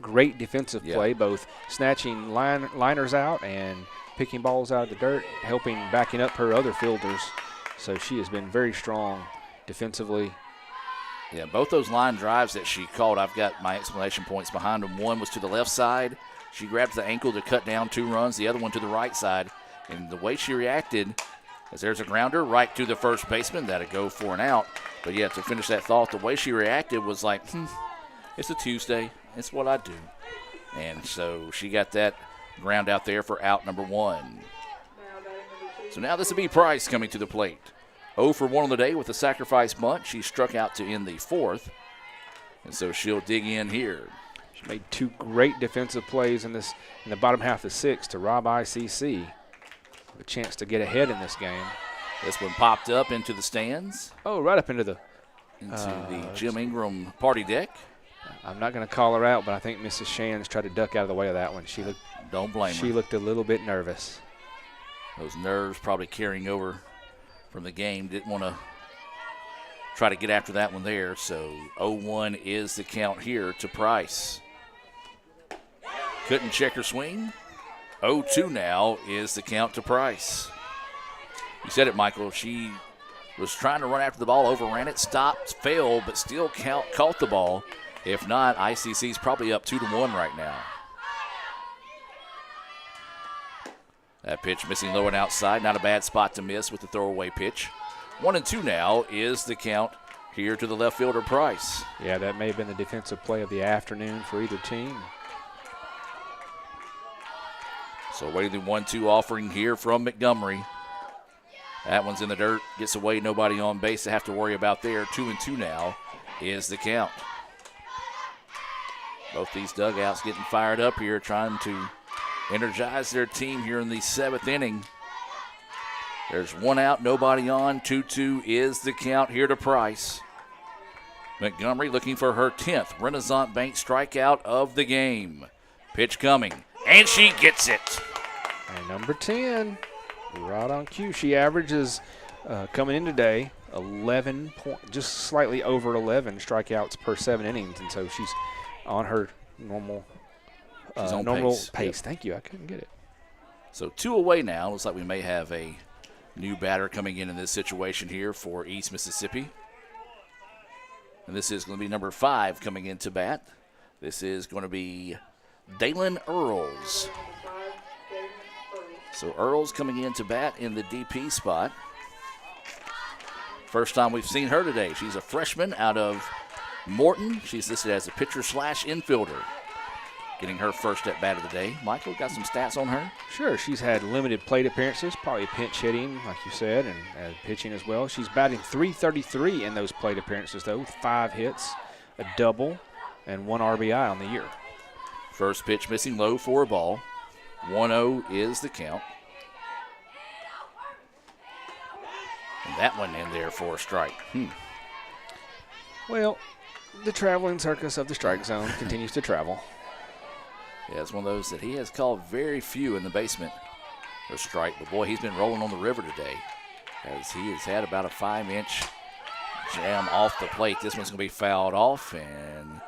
great defensive play, both snatching liners out and picking balls out of the dirt, backing up her other fielders. So she has been very strong defensively. Yeah, both those line drives that she called, I've got my exclamation points behind them. One was to the left side. She grabbed the ankle to cut down 2 runs. The other one to the right side. And the way she reacted, as there's a grounder right to the first baseman, that'd go for an out. But yeah, to finish that thought, the way she reacted was like, it's a Tuesday. It's what I do. And so she got that ground out there for out number 1. So now this will be Price coming to the plate. 0 for 1 on the day with a sacrifice bunt. She struck out to end the 4th. And so she'll dig in here. She made 2 great defensive plays in the bottom half of the 6th to rob ICC a chance to get ahead in this game. This one popped up into the stands. Oh, right up into the Jim Ingram party deck. I'm not going to call her out, but I think Mrs. Shands tried to duck out of the way of that one. Don't blame her. She looked a little bit nervous. Those nerves probably carrying over from the game. Didn't want to try to get after that one there. So 0-1 is the count here to Price. Couldn't check her swing. 0-2 now is the count to Price. You said it, Michael. She was trying to run after the ball, overran it, stopped, failed, but still caught the ball. If not, ICC's probably up 2-1 right now. That pitch missing low and outside. Not a bad spot to miss with the throwaway pitch. 1-2 now is the count here to the left fielder, Price. Yeah, that may have been the defensive play of the afternoon for either team. So waiting the 1-2 offering here from Montgomery. That one's in the dirt, gets away, nobody on base to have to worry about there. 2-2 now is the count. Both these dugouts getting fired up here, trying to energize their team here in the 7th inning. There's 1 out, nobody on. 2-2 is the count here to Price. Montgomery looking for her 10th Renaissance Bank strikeout of the game. Pitch coming, and she gets it. And number 10, right on cue. She averages, coming in today, 11 just slightly over 11 strikeouts per 7 innings, and so she's on her normal pace. Thank you. I couldn't get it. So 2 away now. Looks like we may have a new batter coming in this situation here for East Mississippi. And this is going to be number 5 coming into bat. This is going to be Dalen Earls. So Earls coming in to bat in the DP spot. First time we've seen her today. She's a freshman out of Morton. She's listed as a pitcher/infielder. Getting her first at bat of the day. Michael, got some stats on her? Sure. She's had limited plate appearances, probably pinch hitting, like you said, and pitching as well. She's batting .333 in those plate appearances, though, with 5 hits, a double, and 1 RBI on the year. First pitch missing low for a ball. 1-0 is the count. And that one in there for a strike. Well, the traveling circus of the strike zone continues to travel. Yeah, it's one of those that he has called very few in the basement. A strike, but boy, he's been rolling on the river today, as he has had about a 5-inch jam off the plate. This one's going to be fouled off, and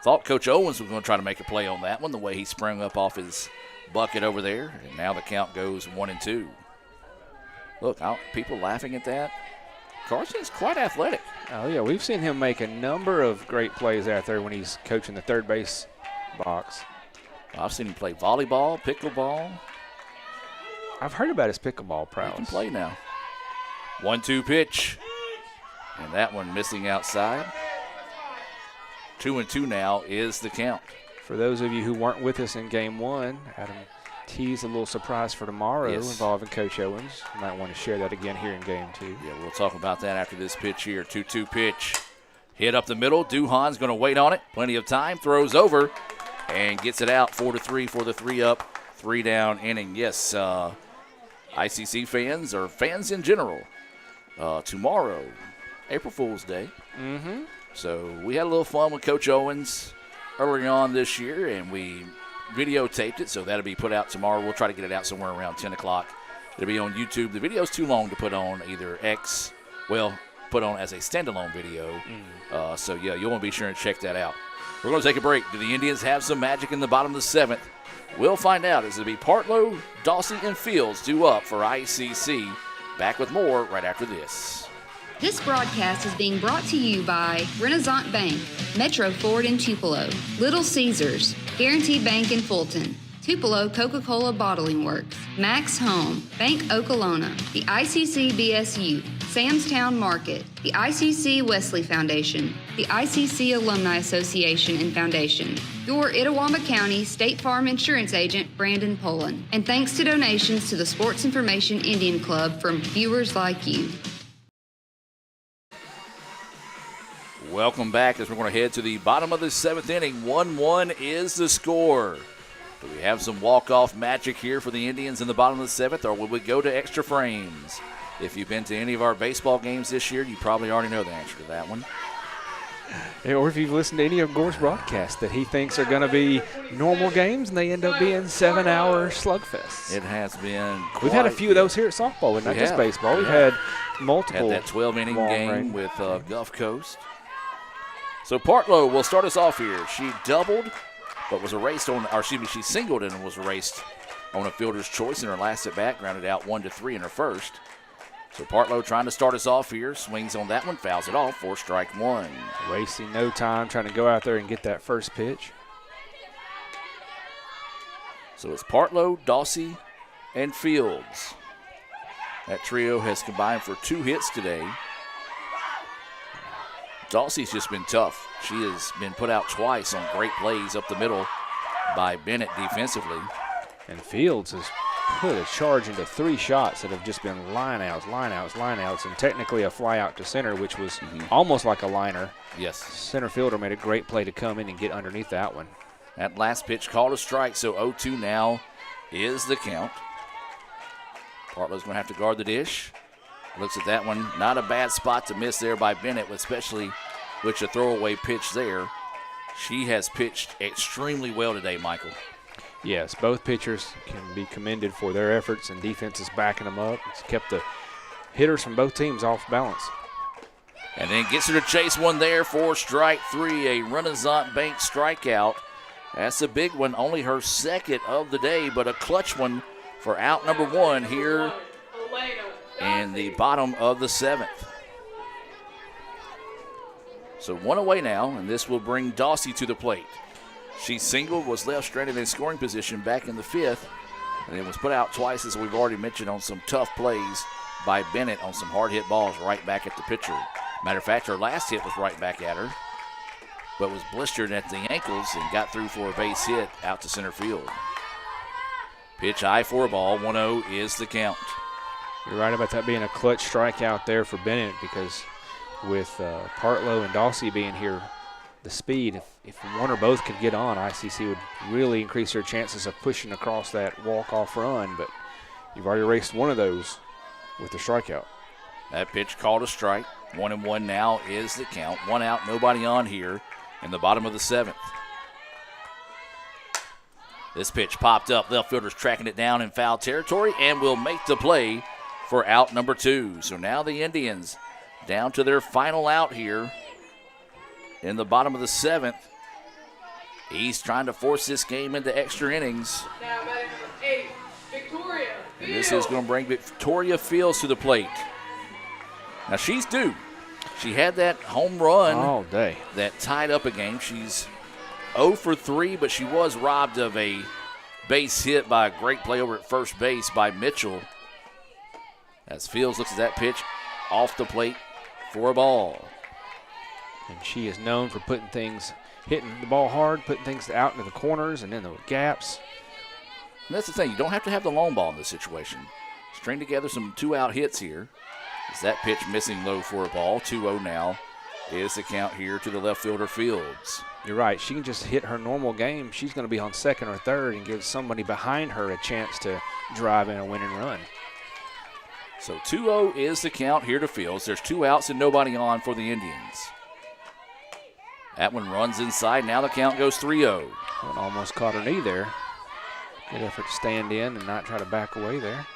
thought Coach Owens was going to try to make a play on that one, the way he sprung up off his bucket over there, and now the count goes 1-2. Look, people laughing at that. Carson's quite athletic. Oh, yeah, we've seen him make a number of great plays out there when he's coaching the third base box. I've seen him play volleyball, pickleball. I've heard about his pickleball prowess. He can play now. 1-2 pitch. And that one missing outside. 2-2 now is the count. For those of you who weren't with us in Game 1, Adam teased a little surprise for tomorrow involving Coach Owens. You might want to share that again here in Game 2. Yeah, we'll talk about that after this pitch here. 2-2 pitch. Hit up the middle. Duhan's going to wait on it. Plenty of time. Throws over and gets it out. 4-3 for the 3-up, 3-down inning. Yes, ICC fans, or fans in general, tomorrow, April Fool's Day. So we had a little fun with Coach Owens early on this year, and we videotaped it, so that'll be put out tomorrow. We'll try to get it out somewhere around 10 o'clock. It'll be on YouTube. The video's too long to put on either X, well, put on as a standalone video. So, yeah, you'll want to be sure and check that out. We're going to take a break. Do the Indians have some magic in the bottom of the 7th? We'll find out as it'll be Partlow, Dawsey, and Fields due up for ICC. Back with more right after this. This broadcast is being brought to you by Renaissance Bank, Metro Ford in Tupelo, Little Caesars, Guaranteed Bank in Fulton, Tupelo Coca-Cola Bottling Works, Max Home, Bank Okolona, the ICC BSU, Samstown Market, the ICC Wesley Foundation, the ICC Alumni Association and Foundation, your Itawamba County State Farm Insurance Agent, Brandon Poland, and thanks to donations to the Sports Information Indian Club from viewers like you. Welcome back as we're going to head to the bottom of the 7th inning. 1-1 is the score. Do we have some walk-off magic here for the Indians in the bottom of the 7th, or will we go to extra frames? If you've been to any of our baseball games this year, you probably already know the answer to that one. Or if you've listened to any of Gore's broadcasts that he thinks are going to be normal games and they end up being 7-hour slugfests. It has been We've had a few of those here at softball, and not just baseball. We've had multiple. Had that 12-inning game with Gulf Coast. So Partlow will start us off here. She doubled, but was erased on, or excuse me, she singled and was erased on a fielder's choice in her last at-bat, grounded out 1-3 in her first. So Partlow trying to start us off here, swings on that one, fouls it off for strike one. Wasting no time trying to go out there and get that first pitch. So it's Partlow, Dawsey, and Fields. That trio has combined for 2 hits today. Dawsey's just been tough. She has been put out twice on great plays up the middle by Bennett defensively. And Fields has put a charge into 3 shots that have just been line-outs, and technically a fly out to center, which was almost like a liner. Yes. Center fielder made a great play to come in and get underneath that one. That last pitch called a strike, so 0-2 now is the count. Partlow's going to have to guard the dish. Looks at that one. Not a bad spot to miss there by Bennett, especially with a throwaway pitch there. She has pitched extremely well today, Michael. Yes, both pitchers can be commended for their efforts, and defense is backing them up. It's kept the hitters from both teams off balance. And then gets her to chase one there for strike 3, a Renaissance Bank strikeout. That's a big one, only her second of the day, but a clutch one for out number 1 here in the bottom of the 7th. So 1 away now, and this will bring Dawsey to the plate. She singled, was left stranded in scoring position back in the 5th, and it was put out twice, as we've already mentioned, on some tough plays by Bennett on some hard hit balls right back at the pitcher. Matter of fact, her last hit was right back at her, but was blistered at the ankles and got through for a base hit out to center field. Pitch high for a ball. 1-0 is the count. You're right about that being a clutch strikeout there for Bennett, because with Partlow and Dawsey being here, the speed, if one or both could get on, ICC would really increase their chances of pushing across that walk-off run, but you've already erased one of those with the strikeout. That pitch called a strike. 1-1 now is the count. 1 out, nobody on here in the bottom of the 7th. This pitch popped up. Left fielder's tracking it down in foul territory and will make the play for out number 2. So now the Indians down to their final out here in the bottom of the 7th. He's trying to force this game into extra innings. Now batting number 8, Victoria Fields. And this is going to bring Victoria Fields to the plate. Now she's due. She had that home run all day that tied up a game. She's 0 for 3, but she was robbed of a base hit by a great play over at first base by Mitchell. As Fields looks at that pitch off the plate for a ball. And she is known for hitting the ball hard, putting things out into the corners and in the gaps. And that's the thing. You don't have to have the long ball in this situation. String together some 2-out hits here. Is that pitch missing low for a ball? 2-0 now is the count here to the left fielder Fields. You're right. She can just hit her normal game. She's going to be on second or third and give somebody behind her a chance to drive in a winning run. So 2-0 is the count here to Fields. There's 2 outs and nobody on for the Indians. That one runs inside. Now the count goes 3-0. Almost caught her knee there. Good effort to stand in and not try to back away there.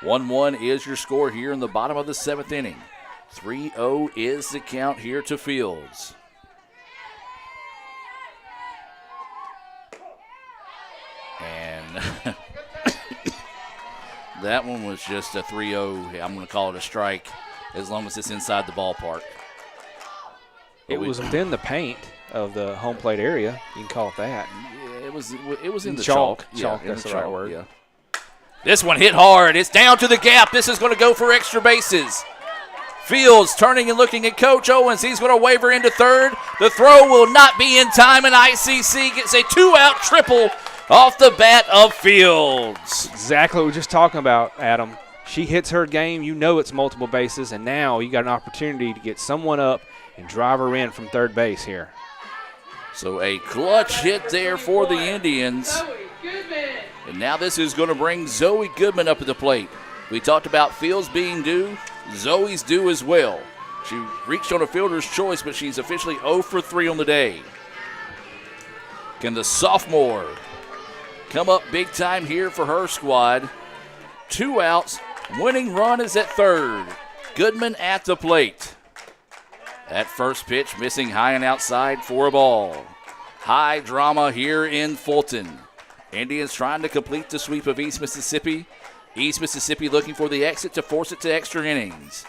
1-1 is your score here in the bottom of the 7th inning. 3-0 is the count here to Fields. And that one was just a 3-0. I'm going to call it a strike as long as it's inside the ballpark. It was within the paint of the home plate area. You can call it that. Yeah, it was in the chalk. chalk. Chalk, Yeah, that's in the right word. Yeah. This one hit hard. It's down to the gap. This is going to go for extra bases. Fields turning and looking at Coach Owens. He's going to waver into third. The throw will not be in time, and ICC gets a 2-out triple off the bat of Fields. Exactly what we were just talking about, Adam. She hits her game. You know it's multiple bases, and now you got an opportunity to get someone up and drive her in from third base here. So a clutch hit there for the Indians. And now this is going to bring Zoe Goodman up at the plate. We talked about Fields being due. Zoe's due as well. She reached on a fielder's choice, but she's officially 0 for 3 on the day. Can the sophomore come up big time here for her squad? 2 outs. Winning run is at third. Goodman at the plate. That first pitch missing high and outside for a ball. High drama here in Fulton. Indians trying to complete the sweep of East Mississippi. East Mississippi looking for the exit to force it to extra innings.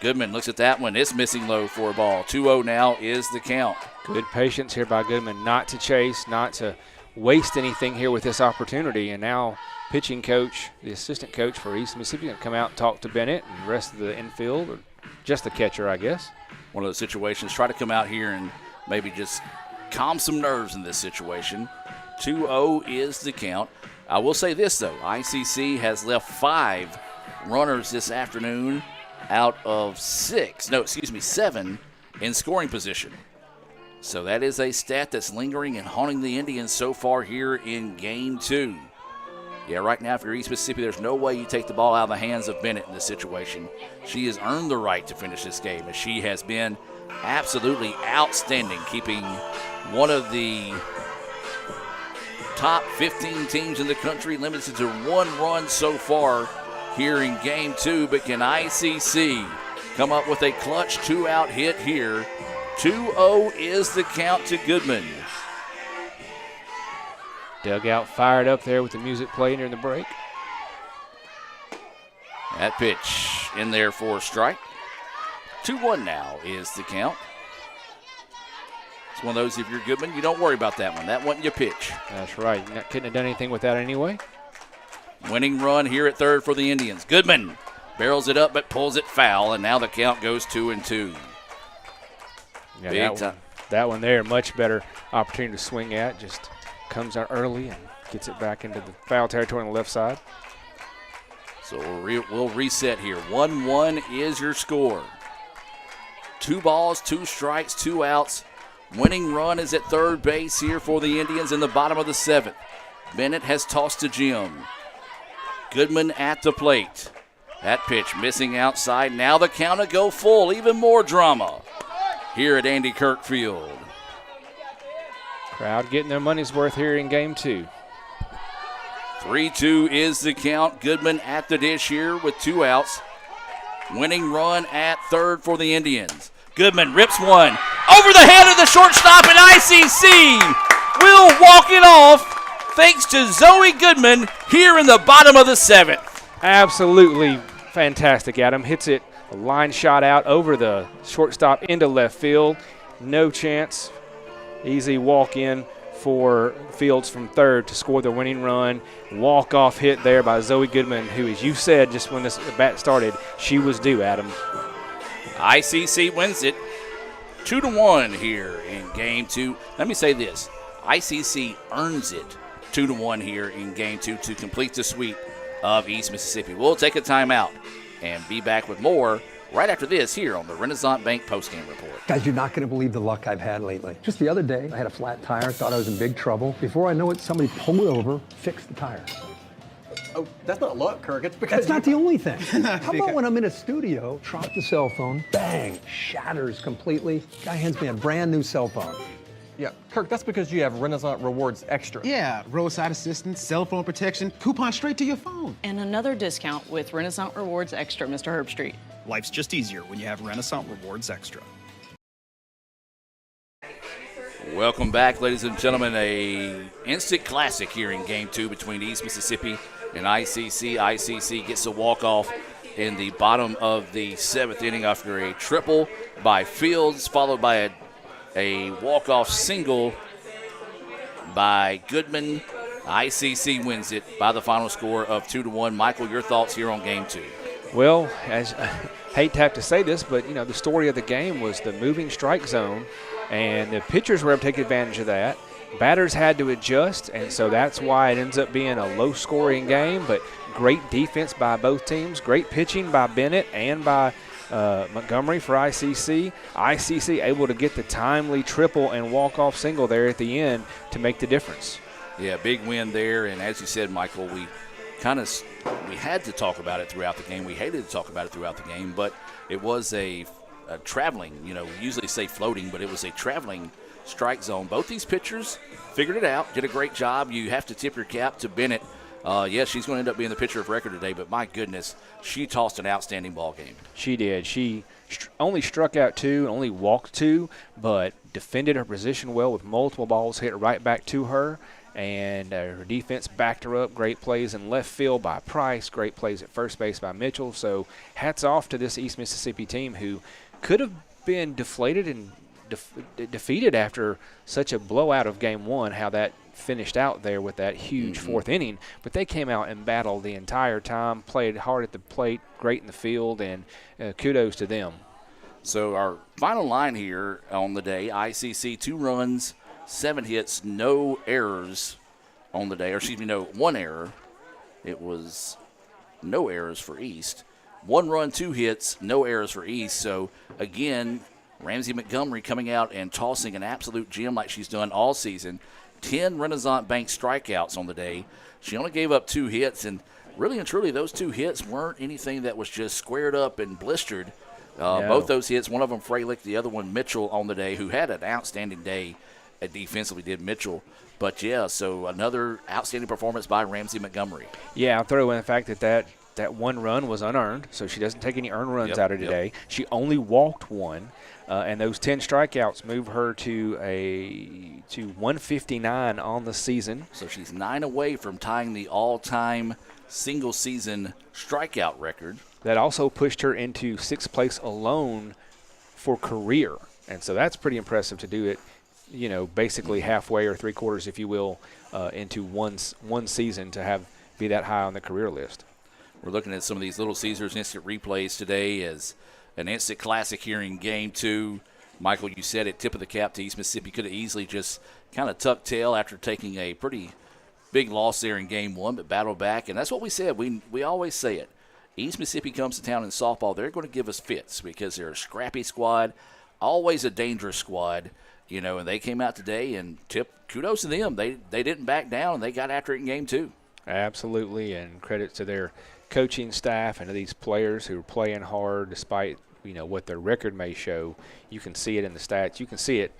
Goodman looks at that one. It's missing low for a ball. 2-0 now is the count. Good patience here by Goodman not to chase, not to waste anything here with this opportunity. And now pitching coach, the assistant coach for East Mississippi, going to come out and talk to Bennett and the rest of the infield, or just the catcher, I guess. One of those situations, try to come out here and maybe just calm some nerves in this situation. 2-0 is the count. I will say this, though. ICC has left 5 runners this afternoon out of 7 in scoring position. So that is a stat that's lingering and haunting the Indians so far here in Game 2. Yeah, right now, if you're East Mississippi, there's no way you take the ball out of the hands of Bennett in this situation. She has earned the right to finish this game, as she has been absolutely outstanding, keeping one of the top 15 teams in the country limited to 1 run so far here in Game 2. But can ICC come up with a clutch 2-out hit here? 2-0 is the count to Goodman. Dugout fired up there with the music playing during the break. That pitch in there for a strike. 2-1 now is the count. It's one of those, if you're Goodman, you don't worry about that one. That wasn't your pitch. That's right. You couldn't have done anything with that anyway. Winning run here at third for the Indians. Goodman barrels it up but pulls it foul, and now the count goes 2-2. Yeah, that one there, much better opportunity to swing at. Just comes out early and gets it back into the foul territory on the left side. So we'll reset here. 1-1 is your score. 2 balls, 2 strikes, 2 outs. Winning run is at third base here for the Indians in the bottom of the 7th. Bennett has tossed to Jim. Goodman at the plate. That pitch missing outside. Now the count to go full. Even more drama here at Andy Kirk Field. Crowd getting their money's worth here in Game 2. 3-2 is the count. Goodman at the dish here with 2 outs. Winning run at third for the Indians. Goodman rips one over the head of the shortstop, and ICC will walk it off thanks to Zoe Goodman here in the bottom of the 7th. Absolutely fantastic, Adam. Hits it a line shot out over the shortstop into left field. No chance. Easy walk in for Fields from third to score the winning run. Walk-off hit there by Zoe Goodman, who, as you said just when this bat started, she was due, Adam. ICC wins it 2-1 here in Game 2. Let me say this. ICC earns it 2-1 here in Game 2 to complete the sweep of East Mississippi. We'll take a timeout and be back with more right after this here on the Renaissance Bank postgame report. Guys, you're not going to believe the luck I've had lately. Just the other day, I had a flat tire, thought I was in big trouble. Before I know it, somebody pulled it over, fixed the tire. Oh, that's not luck, Kirk. It's because That's not the only thing. How about when I'm in a studio, drop the cell phone, bang, shatters completely. Guy hands me a brand new cell phone. Yeah, Kirk, that's because you have Renaissance Rewards Extra. Yeah, roadside assistance, cell phone protection, coupon straight to your phone. And another discount with Renaissance Rewards Extra, Mr. Herbstreit. Life's just easier when you have Renaissance Rewards Extra. Welcome back, ladies and gentlemen. A instant classic here in Game 2 between East Mississippi and ICC. ICC gets a walk-off in the bottom of the 7th inning after a triple by Fields, followed by a walk-off single by Goodman. ICC wins it by the final score of 2-1. Michael, your thoughts here on Game 2? Well, as I hate to have to say this, but the story of the game was the moving strike zone, and the pitchers were able to take advantage of that. Batters had to adjust, and so that's why it ends up being a low-scoring game, but great defense by both teams, great pitching by Bennett and by Montgomery for ICC. ICC able to get the timely triple and walk-off single there at the end to make the difference. Yeah, big win there, and as you said, Michael, we had to talk about it throughout the game. We hated to talk about it throughout the game, but it was a traveling, we usually say floating, but it was a traveling strike zone. Both these pitchers figured it out, did a great job. You have to tip your cap to Bennett. Yes, she's going to end up being the pitcher of record today, but my goodness, she tossed an outstanding ball game. She did. She only struck out 2 and only walked 2, but defended her position well with multiple balls hit right back to her, and her defense backed her up. Great plays in left field by Price, great plays at first base by Mitchell. So hats off to this East Mississippi team who could have been deflated and defeated after such a blowout of Game 1, how that finished out there with that huge 4th inning. But they came out and battled the entire time, played hard at the plate, great in the field, and kudos to them. So our final line here on the day, ICC 2 runs, 7 hits, no errors on the day. Or excuse me, no, 1 error. It was no errors for East. 1 run, 2 hits, no errors for East. So, again, Ramsey Montgomery coming out and tossing an absolute gem like she's done all season. 10 Renaissance Bank strikeouts on the day. She only gave up 2 hits, and really and truly those 2 hits weren't anything that was just squared up and blistered. No. Both those hits, one of them Freilich, the other one Mitchell on the day, who had an outstanding day defensively, did Mitchell. But, yeah, so another outstanding performance by Ramsey Montgomery. Yeah, I'll throw in the fact that 1 run was unearned, so she doesn't take any earned runs out of today. Yep. She only walked 1, and those 10 strikeouts move her to 159 on the season. So she's 9 away from tying the all-time single-season strikeout record. That also pushed her into 6th place alone for career, and so that's pretty impressive to do it, basically halfway or 3/4, if you will, into one season to be that high on the career list. We're looking at some of these Little Caesars instant replays today as an instant classic here in Game 2. Michael, you said it, tip of the cap to East Mississippi. Could have easily just kind of tucked tail after taking a pretty big loss there in Game 1, but battled back. And that's what we said. We always say it. East Mississippi comes to town in softball, they're going to give us fits because they're a scrappy squad, always a dangerous squad, and they came out today and kudos to them. They didn't back down, and they got after it in Game 2. Absolutely, and credit to their coaching staff and to these players who are playing hard despite what their record may show. You can see it in the stats. You can see it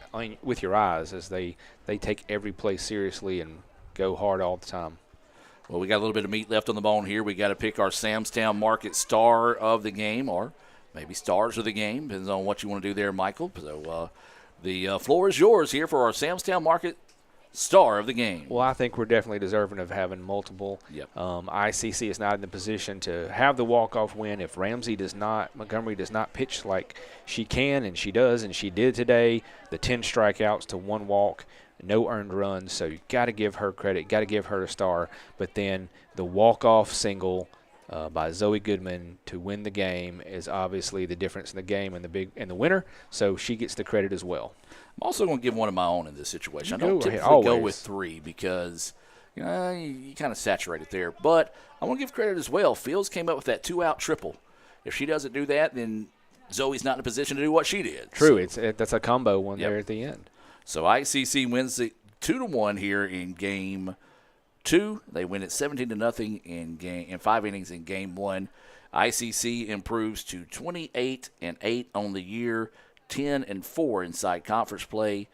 with your eyes as they take every play seriously and go hard all the time. Well, we got a little bit of meat left on the bone here. We got to pick our Samstown Market star of the game, or maybe stars of the game. Depends on what you want to do there, Michael. So the floor is yours here for our Samstown Market star of the game. Well, I think we're definitely deserving of having multiple. Yep. ICC is not in the position to have the walk-off win if Montgomery does not pitch like she can, and she does, and she did today. The 10 strikeouts to 1 walk, no earned runs, so you got to give her credit, got to give her a star. But then the walk-off single by Zoe Goodman to win the game is obviously the difference in the game and the winner, so she gets the credit as well. I'm also going to give one of my own in this situation. I Go don't ahead, typically always. go with 3 because you kind of saturate it there. But I want to give credit as well. Fields came up with that 2-out triple. If she doesn't do that, then Zoe's not in a position to do what she did. True, that's a combo one there at the end. So ICC wins it 2-1 here in Game 2. They win it 17-0 in 5 innings in Game 1. ICC improves to 28-8 on the year, 10-4 inside conference play.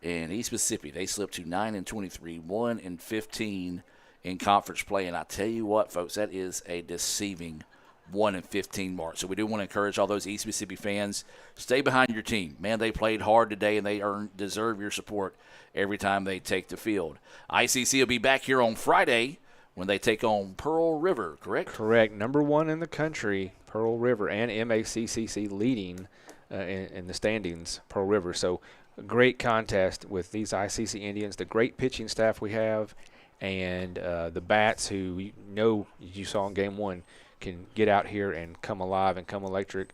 And East Mississippi, they slipped to 9-23, 1-15 in conference play. And I tell you what, folks, that is a deceiving 1-15 mark. So we do want to encourage all those East Mississippi fans, stay behind your team. Man, they played hard today, and they deserve your support every time they take the field. ICC will be back here on Friday when they take on Pearl River, correct? Correct. Number 1 in the country, Pearl River, and MACCC leading in the standings, Pearl River. So a great contest with these ICC Indians, the great pitching staff we have, and the Bats, who you saw in Game 1, can get out here and come alive and come electric.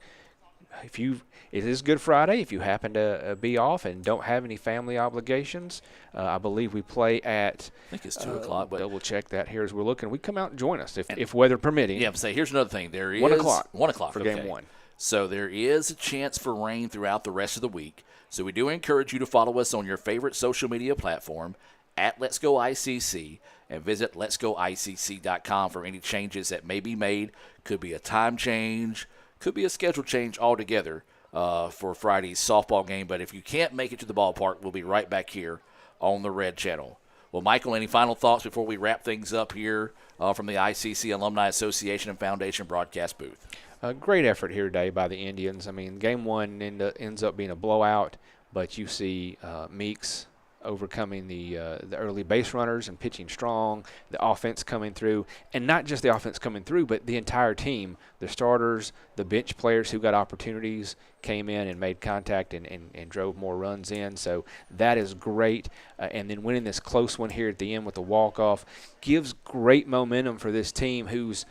It is Good Friday. If you happen to be off and don't have any family obligations, I believe we play at. I think it's 2 o'clock. But double check that here as we're looking. We come out and join us if weather permitting. Yeah, say here's another thing. There is 1 o'clock. 1 o'clock for okay. Game 1. So there is a chance for rain throughout the rest of the week. So we do encourage you to follow us on your favorite social media platform at Let's Go ICC and visit letsgoicc.com for any changes that may be made. Could be a time change, could be a schedule change altogether for Friday's softball game. But if you can't make it to the ballpark, we'll be right back here on the Red Channel. Well, Michael, any final thoughts before we wrap things up here from the ICC Alumni Association and Foundation broadcast booth? A great effort here today by the Indians. I mean, Game 1 ends up being a blowout, but you see Meeks overcoming the early base runners and pitching strong, the offense coming through, and not just the offense coming through, but the entire team, the starters, the bench players who got opportunities came in and made contact and drove more runs in. So that is great. And then winning this close one here at the end with the walk-off gives great momentum for this team who's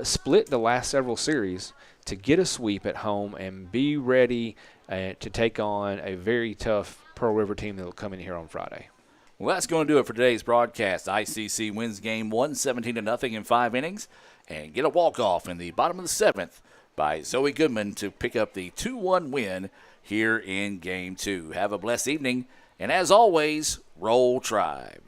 split the last several series to get a sweep at home and be ready to take on a very tough Pearl River team that will come in here on Friday. Well, that's going to do it for today's broadcast. ICC wins Game 1, 17-0 in 5 innings, and get a walk-off in the bottom of the 7th by Zoe Goodman to pick up the 2-1 win here in Game 2. Have a blessed evening, and as always, Roll Tribe.